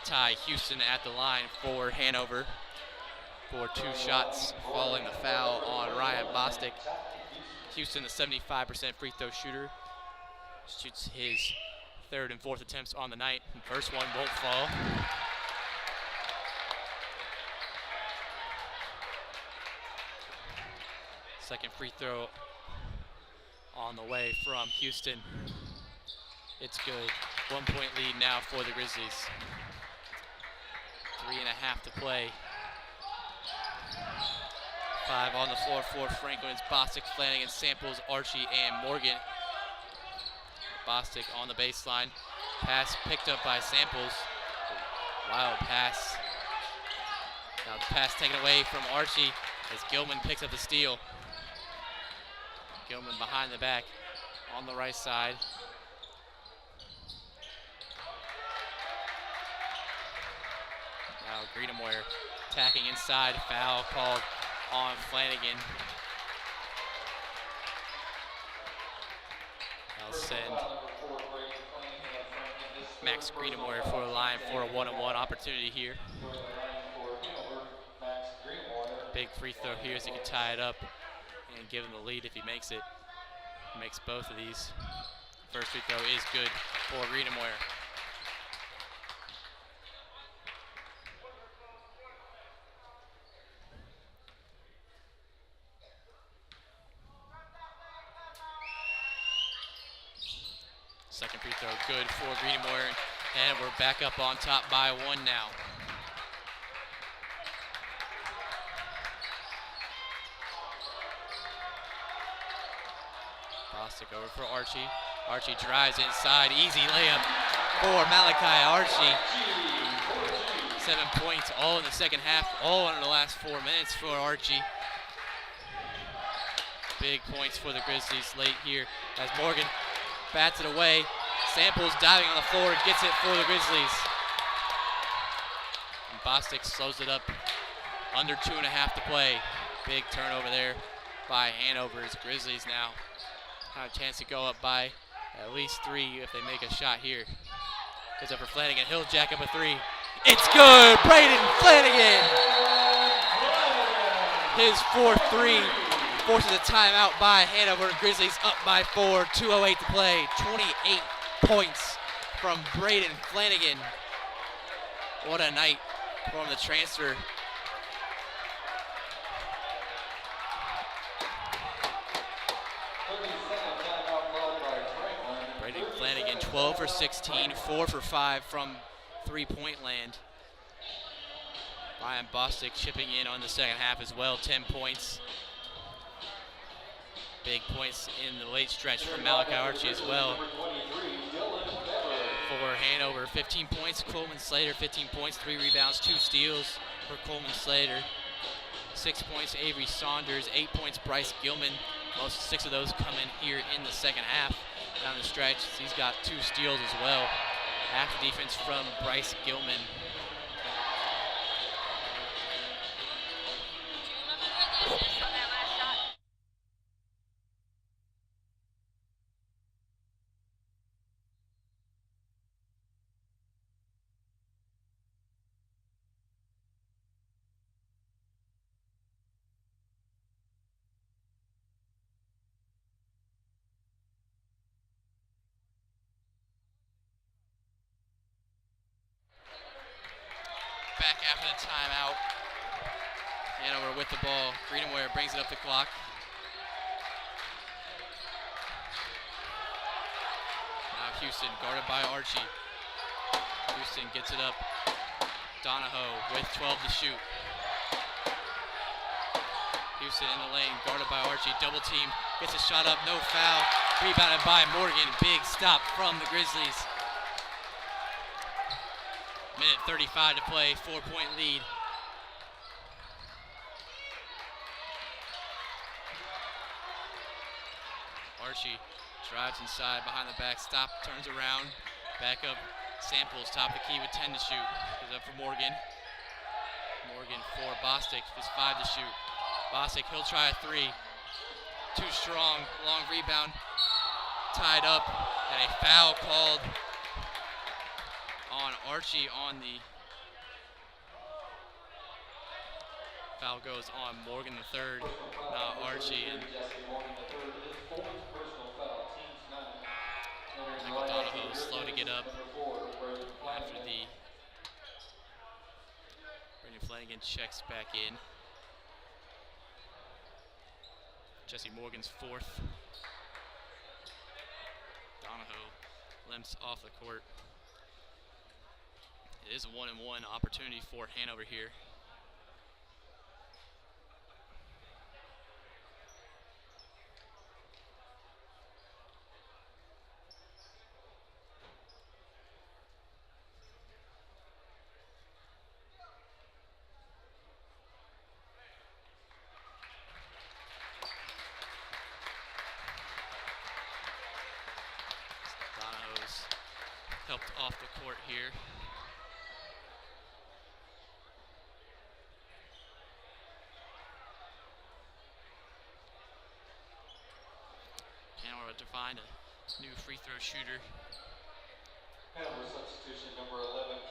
Ty Houston at the line for Hanover for 2 shots following the foul on Ryan Bostic. Houston, the 75% free throw shooter, shoots his 3rd and 4th attempts on the night. The first one won't fall. Second free throw on the way from Houston. It's good. 1-point lead now for the Grizzlies. 3.5 to play. 5 on the floor for Franklin. It's Bostic, Flanagan, Samples, Archie, and Morgan. Bostic on the baseline. Pass picked up by Samples. Wild pass. Now the pass taken away from Archie as Gilman picks up the steal. Gilman behind the back on the right side. Now Greenamoyer attacking inside. Foul called on Flanagan. I'll send Max Greenamoyer for a line for a 1-on-1 opportunity here. Big free throw here so he can tie it up and give him the lead if he makes it. Makes both of these. First free throw is good for Greenamoyer. Second free throw good for Greenamoyer, and we're back up on top by 1 now. Bostic over for Archie. Archie drives inside, easy layup for Malachi Archie. 7 points all in the second half, all in the last 4 minutes for Archie. Big points for the Grizzlies late here as Morgan bats it away. Samples diving on the floor, gets it for the Grizzlies. And Bostic slows it up. Under 2.5 to play. Big turnover there by Hanover's Grizzlies now have a chance to go up by at least 3 if they make a shot here. Goes up for Flanagan. He'll jack up a 3. It's good! Braden Flanagan! His 4th 3 forces a timeout by Hanover. Grizzlies up by 4. 2:08 to play. 28 points from Braden Flanagan. What a night from the transfer. Braden Flanagan, 12 for 16, 4 for 5 from three-point land. Ryan Bostic chipping in on the second half as well, 10 points. Big points in the late stretch from Malachi Archie as well. For Hanover, 15 points. Coleman Slater, 15 points, 3 rebounds, 2 steals for Coleman Slater. 6 points, Avery Saunders. 8 points, Bryce Gilman. Most 6 of those come in here in the second half. Down the stretch, he's got 2 steals as well. Half defense from Bryce Gilman. Back after the timeout. Hanover with the ball. Greenamoyer brings it up the clock. Now Houston guarded by Archie. Houston gets it up. Donahoe with 12 to shoot. Houston in the lane, guarded by Archie. Double team, gets a shot up, no foul. Rebounded by Morgan. Big stop from the Grizzlies. Minute 35 to play, 4-point lead. Archie drives inside, behind the back, stop, turns around, back up, Samples, top of the key with 10 to shoot. Goes up for Morgan. Morgan for Bostic, just 5 to shoot. Bostic, he'll try a 3. Too strong, long rebound, tied up, and a foul called on Archie on the foul goes on Morgan the third, not Archie, and Michael Donahoe slow to get up after the Brendan Flanagan checks back in. Jesse Morgan's 4th. Donahoe limps off the court. It is a 1-and-1 opportunity for Hanover here. helped off the court here. Hanover to find a new free throw shooter. Hanover substitution number 11,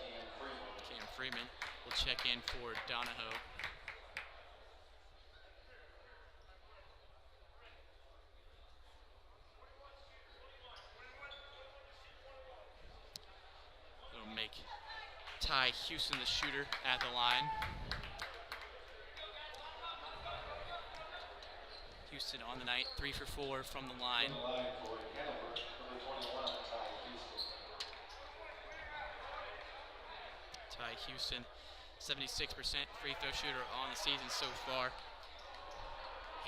Cam Freeman will check in for Donahoe. It'll make Ty Houston the shooter at the line. Houston on the night, 3 for 4 from the line. for Hanover, number 21, Ty Houston, 76% free throw shooter on the season so far.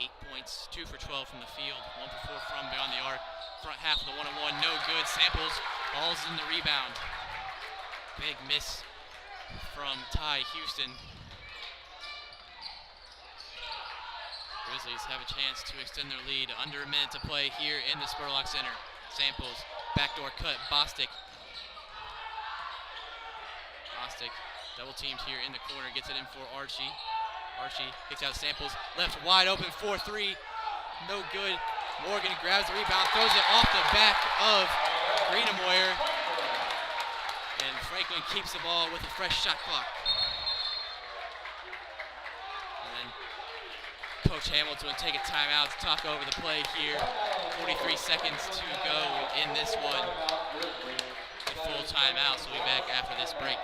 8 points, 2 for 12 from the field, 1 for 4 from beyond the arc. Front half of the 1-on-1, no good. Samples, balls in the rebound. Big miss from Ty Houston. Grizzlies have a chance to extend their lead. Under a minute to play here in the Spurlock Center. Samples, backdoor cut, Bostic. Bostic, double teamed here in the corner, gets it in for Archie. Archie kicks out Samples, left wide open, 4-3, no good. Morgan grabs the rebound, throws it off the back of Greenamoyer. And Franklin keeps the ball with a fresh shot clock. Coach Hamilton will take a timeout to talk over the play here. 43 seconds to go in this one. A full timeout, so we'll be back after this break.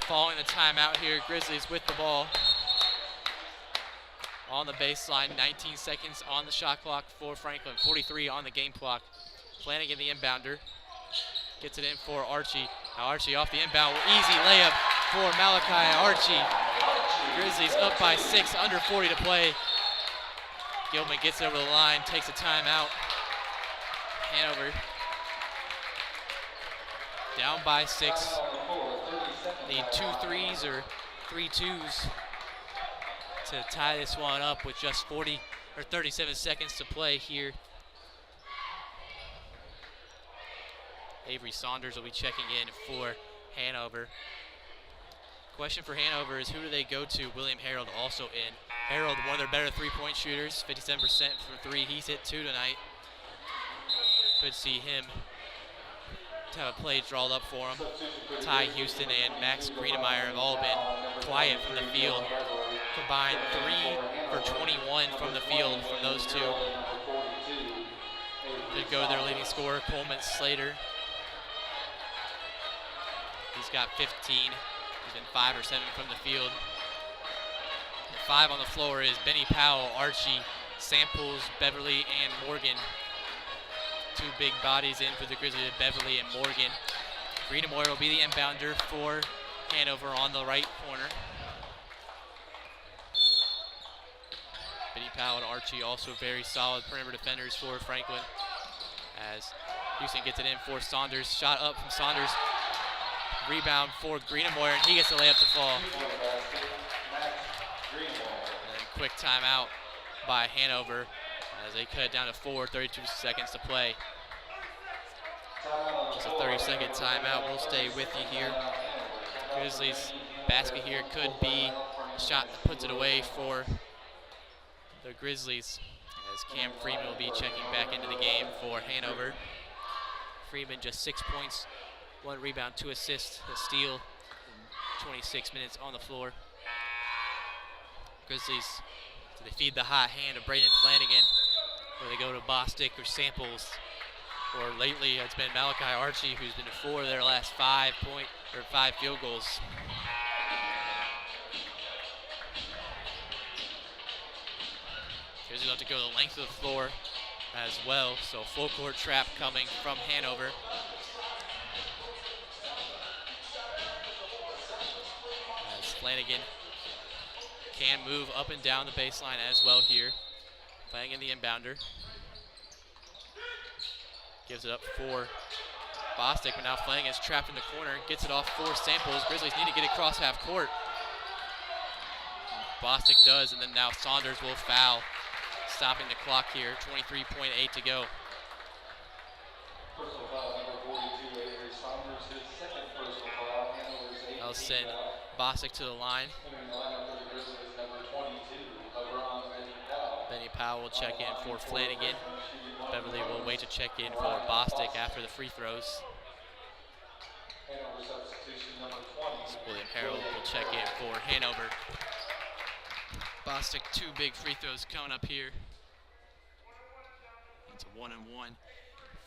Following the timeout here, Grizzlies with the ball on the baseline. 19 seconds on the shot clock for Franklin. 43 on the game clock. Flanagan, the inbounder, gets it in for Archie. Now Archie off the inbound. Easy layup for Malachi Archie. Grizzlies up by 6, under 40 to play. Gilman gets it over the line, takes a timeout. Hanover down by 6. Need 2 threes or 3 twos to tie this one up with just 37 seconds to play here. Avery Saunders will be checking in for Hanover. Question for Hanover is, who do they go to? William Harold also in. Harold, one of their better three-point shooters, 57% from 3. He's hit 2 tonight. Could see him to have a play drawn up for him. Ty Houston and Max Greenemeyer have all been quiet from the field. Combined 3 for 21 from the field from those two. Could go to their leading scorer, Coleman Slater. He's got 15. He's been 5 or 7 from the field. The 5 on the floor is Benny Powell, Archie, Samples, Beverly, and Morgan. 2 big bodies in for the Grizzlies, Beverly and Morgan. Greenamoyer will be the inbounder for Hanover on the right corner. Benny Powell and Archie also very solid perimeter defenders for Franklin. As Houston gets it in for Saunders. Shot up from Saunders. Rebound for Greenamoyer, and he gets the layup to fall. And quick timeout by Hanover as they cut it down to 4, 32 seconds to play. Just a 30-second timeout. We'll stay with you here. Grizzlies basket here could be a shot that puts it away for the Grizzlies, as Cam Freeman will be checking back into the game for Hanover. Freeman just 6 points, 1 rebound, 2 assists, a steal, 26 minutes on the floor. Grizzlies, so they feed the hot hand of Braden Flanagan, where they go to Bostic or Samples, or lately it's been Malachi Archie, who's been to 4 of their last 5 field goals. Grizzlies have to go the length of the floor as well, so full court trap coming from Hanover. As Flanagan can move up and down the baseline as well here, playing in the inbounder. Gives it up for Bostic, but now Flanagan's trapped in the corner, gets it off for Samples. Grizzlies need to get across half court. Bostic does, and then now Saunders will foul, stopping the clock here, 23.8 to go. Personal foul number 42, Avery Saunders, his second personal foul. Hanover's 18th That'll send foul. Bostic to the line. Entering the lineup for the Grizzlies, number 22, LeBron Benny Powell. Benny Powell will check in for Flanagan. Beverly will wait to check in for Bostic after the free throws. Hanover substitution number 20. William Harold will check in for Hanover. Bostic, 2 big free throws coming up here. It's a 1-and-1.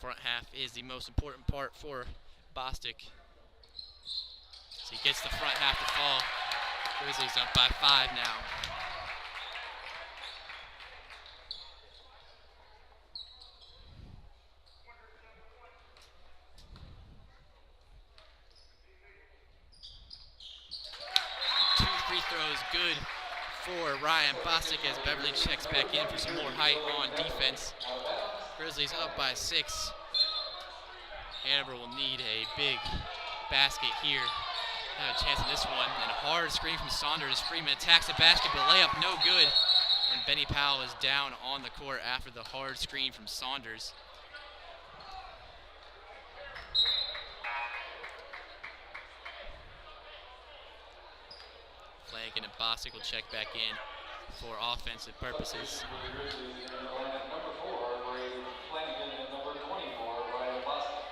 Front half is the most important part for Bostic. So he gets the front half to fall. Grizzlies up by 5 now. Free throws good for Ryan Bostic as Beverly checks back in for some more height on defense. Grizzlies up by 6. Hanover will need a big basket here. Have a chance in this one, and a hard screen from Saunders. Freeman attacks the basket, but layup no good. And Benny Powell is down on the court after the hard screen from Saunders. Flanagan and Bostic will check back in for offensive purposes. Number 4, Flanagan, and number 24, Ryan Bostic.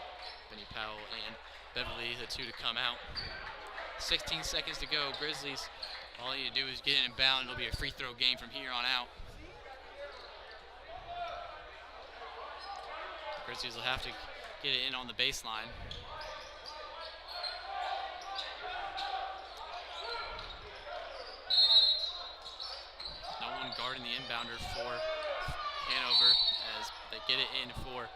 Benny Powell and Beverly, the 2 to come out. 16 seconds to go. Grizzlies, all you need to do is get it inbound. It'll be a free throw game from here on out. Grizzlies will have to get it in on the baseline. No one guarding the inbounder for Hanover as they get it in for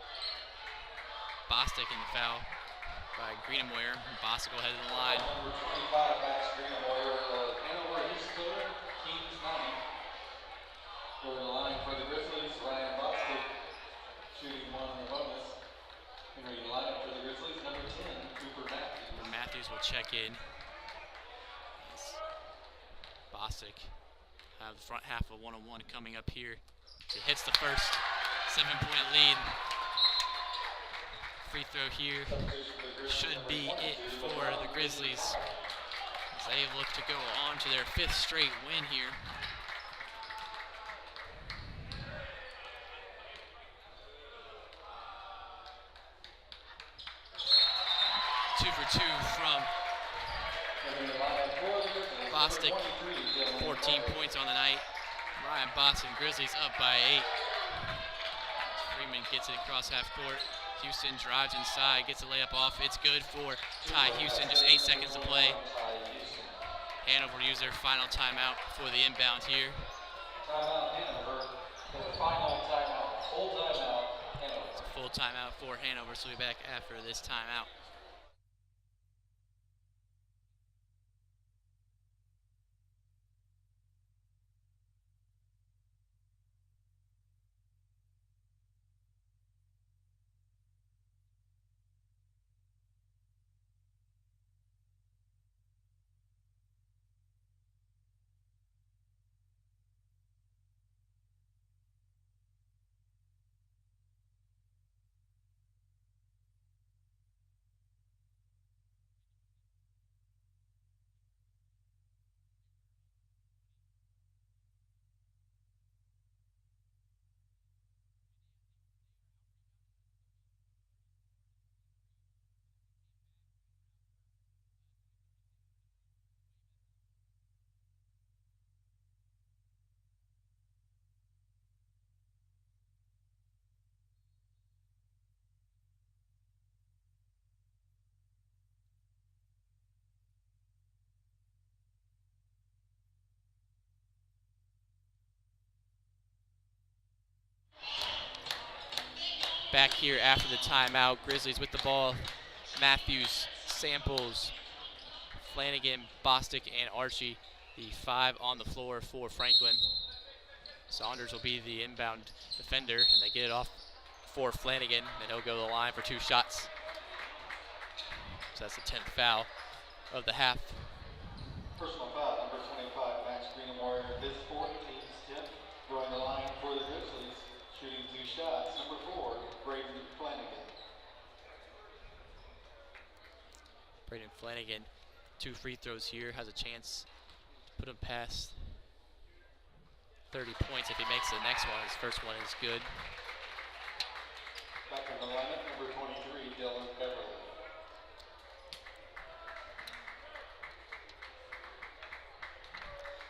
Bostic in the foul by Greenamoyer. Bostic will head to the line. Number 25, Max Greenamoyer. Hanover, his third, team's 9. Going to the line for the Grizzlies, Ryan Bostic, shooting 1 on the bonus. Entering the lineup for the Grizzlies, number 10, Cooper Matthews. Matthews will check in. Bostic have the front half of 1-on-1 coming up here. It hits the first 7-point lead. Free throw here should be it for the Grizzlies as they look to go on to their 5th straight win here. Two for 2 from Bostic, 14 points on the night. Ryan Bostic, Grizzlies up by 8. Freeman gets it across half court. Houston drives inside, gets a layup off. It's good for Ty Houston, just 8 seconds to play. Hanover will use their final timeout for the inbound here. Timeout Hanover. The final timeout. Full timeout Hanover. It's a full timeout for Hanover, so we'll be back after this timeout. Back here after the timeout, Grizzlies with the ball. Matthews, Samples, Flanagan, Bostic, and Archie. The 5 on the floor for Franklin. Saunders will be the inbound defender, and they get it off for Flanagan, and he'll go to the line for 2 shots. So that's the 10th foul of the half. Personal foul, number 25, Max Green Warrior, his 4th, team's 10th. Going to the line for the Grizzlies, shooting 2 shots. Number 4, Braden Flanagan. Braden Flanagan, 2 free throws here, has a chance to put him past 30 points if he makes the next one. His first one is good. Back in the lineup, number 23, Dylan Beverly.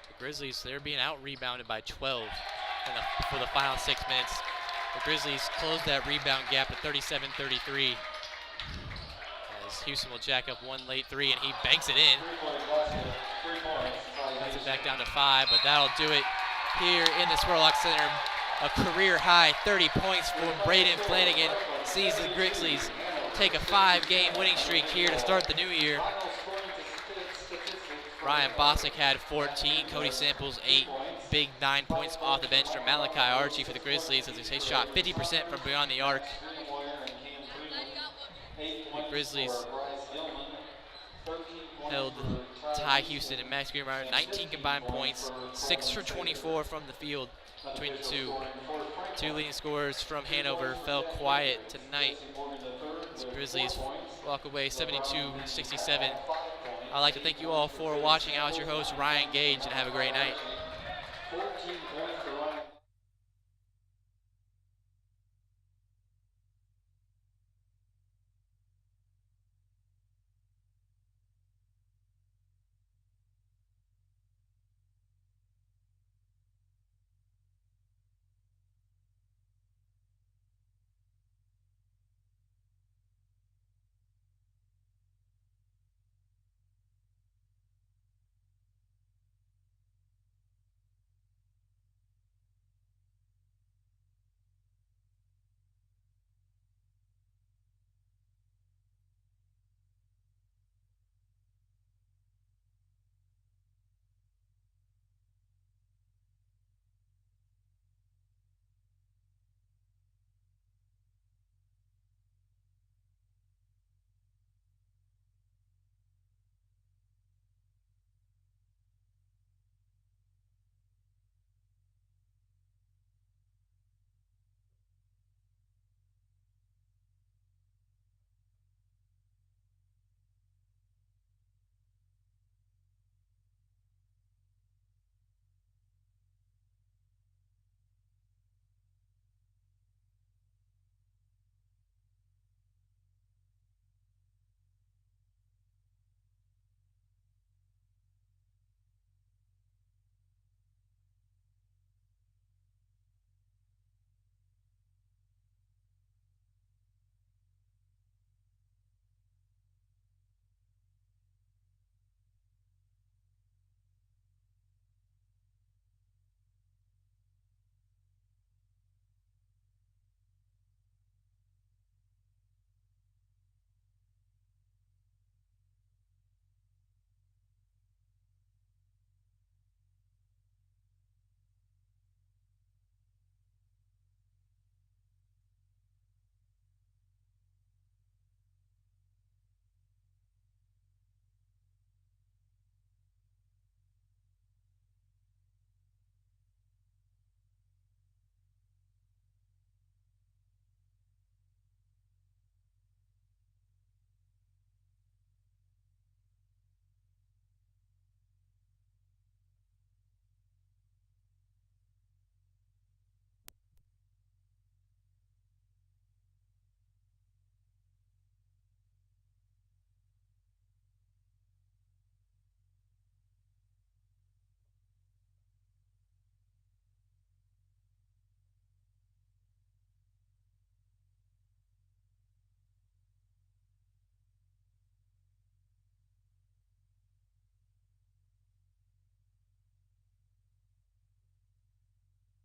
The Grizzlies, they're being out-rebounded by 12 for the final 6 minutes. The Grizzlies closed that rebound gap to 37-33. As Houston will jack up 1 late 3, and he banks it in. Cuts it back down to 5, but that'll do it here in the Spurlock Center. A career-high 30 points for Braden Flanagan. Sees the Grizzlies take a 5-game winning streak here to start the new year. Ryan Bostic had 14, Cody Samples 8, big 9 points off the bench from Malachi Archie for the Grizzlies as they shot 50% from beyond the arc. The Grizzlies held Ty Houston and Max Greenmeyer 19 combined points, 6 for 24 from the field between the two. 2 leading scorers from Hanover fell quiet tonight. The Grizzlies walk away 72-67. I'd like to thank you all for watching. I was your host, Ryan Gage, and have a great night.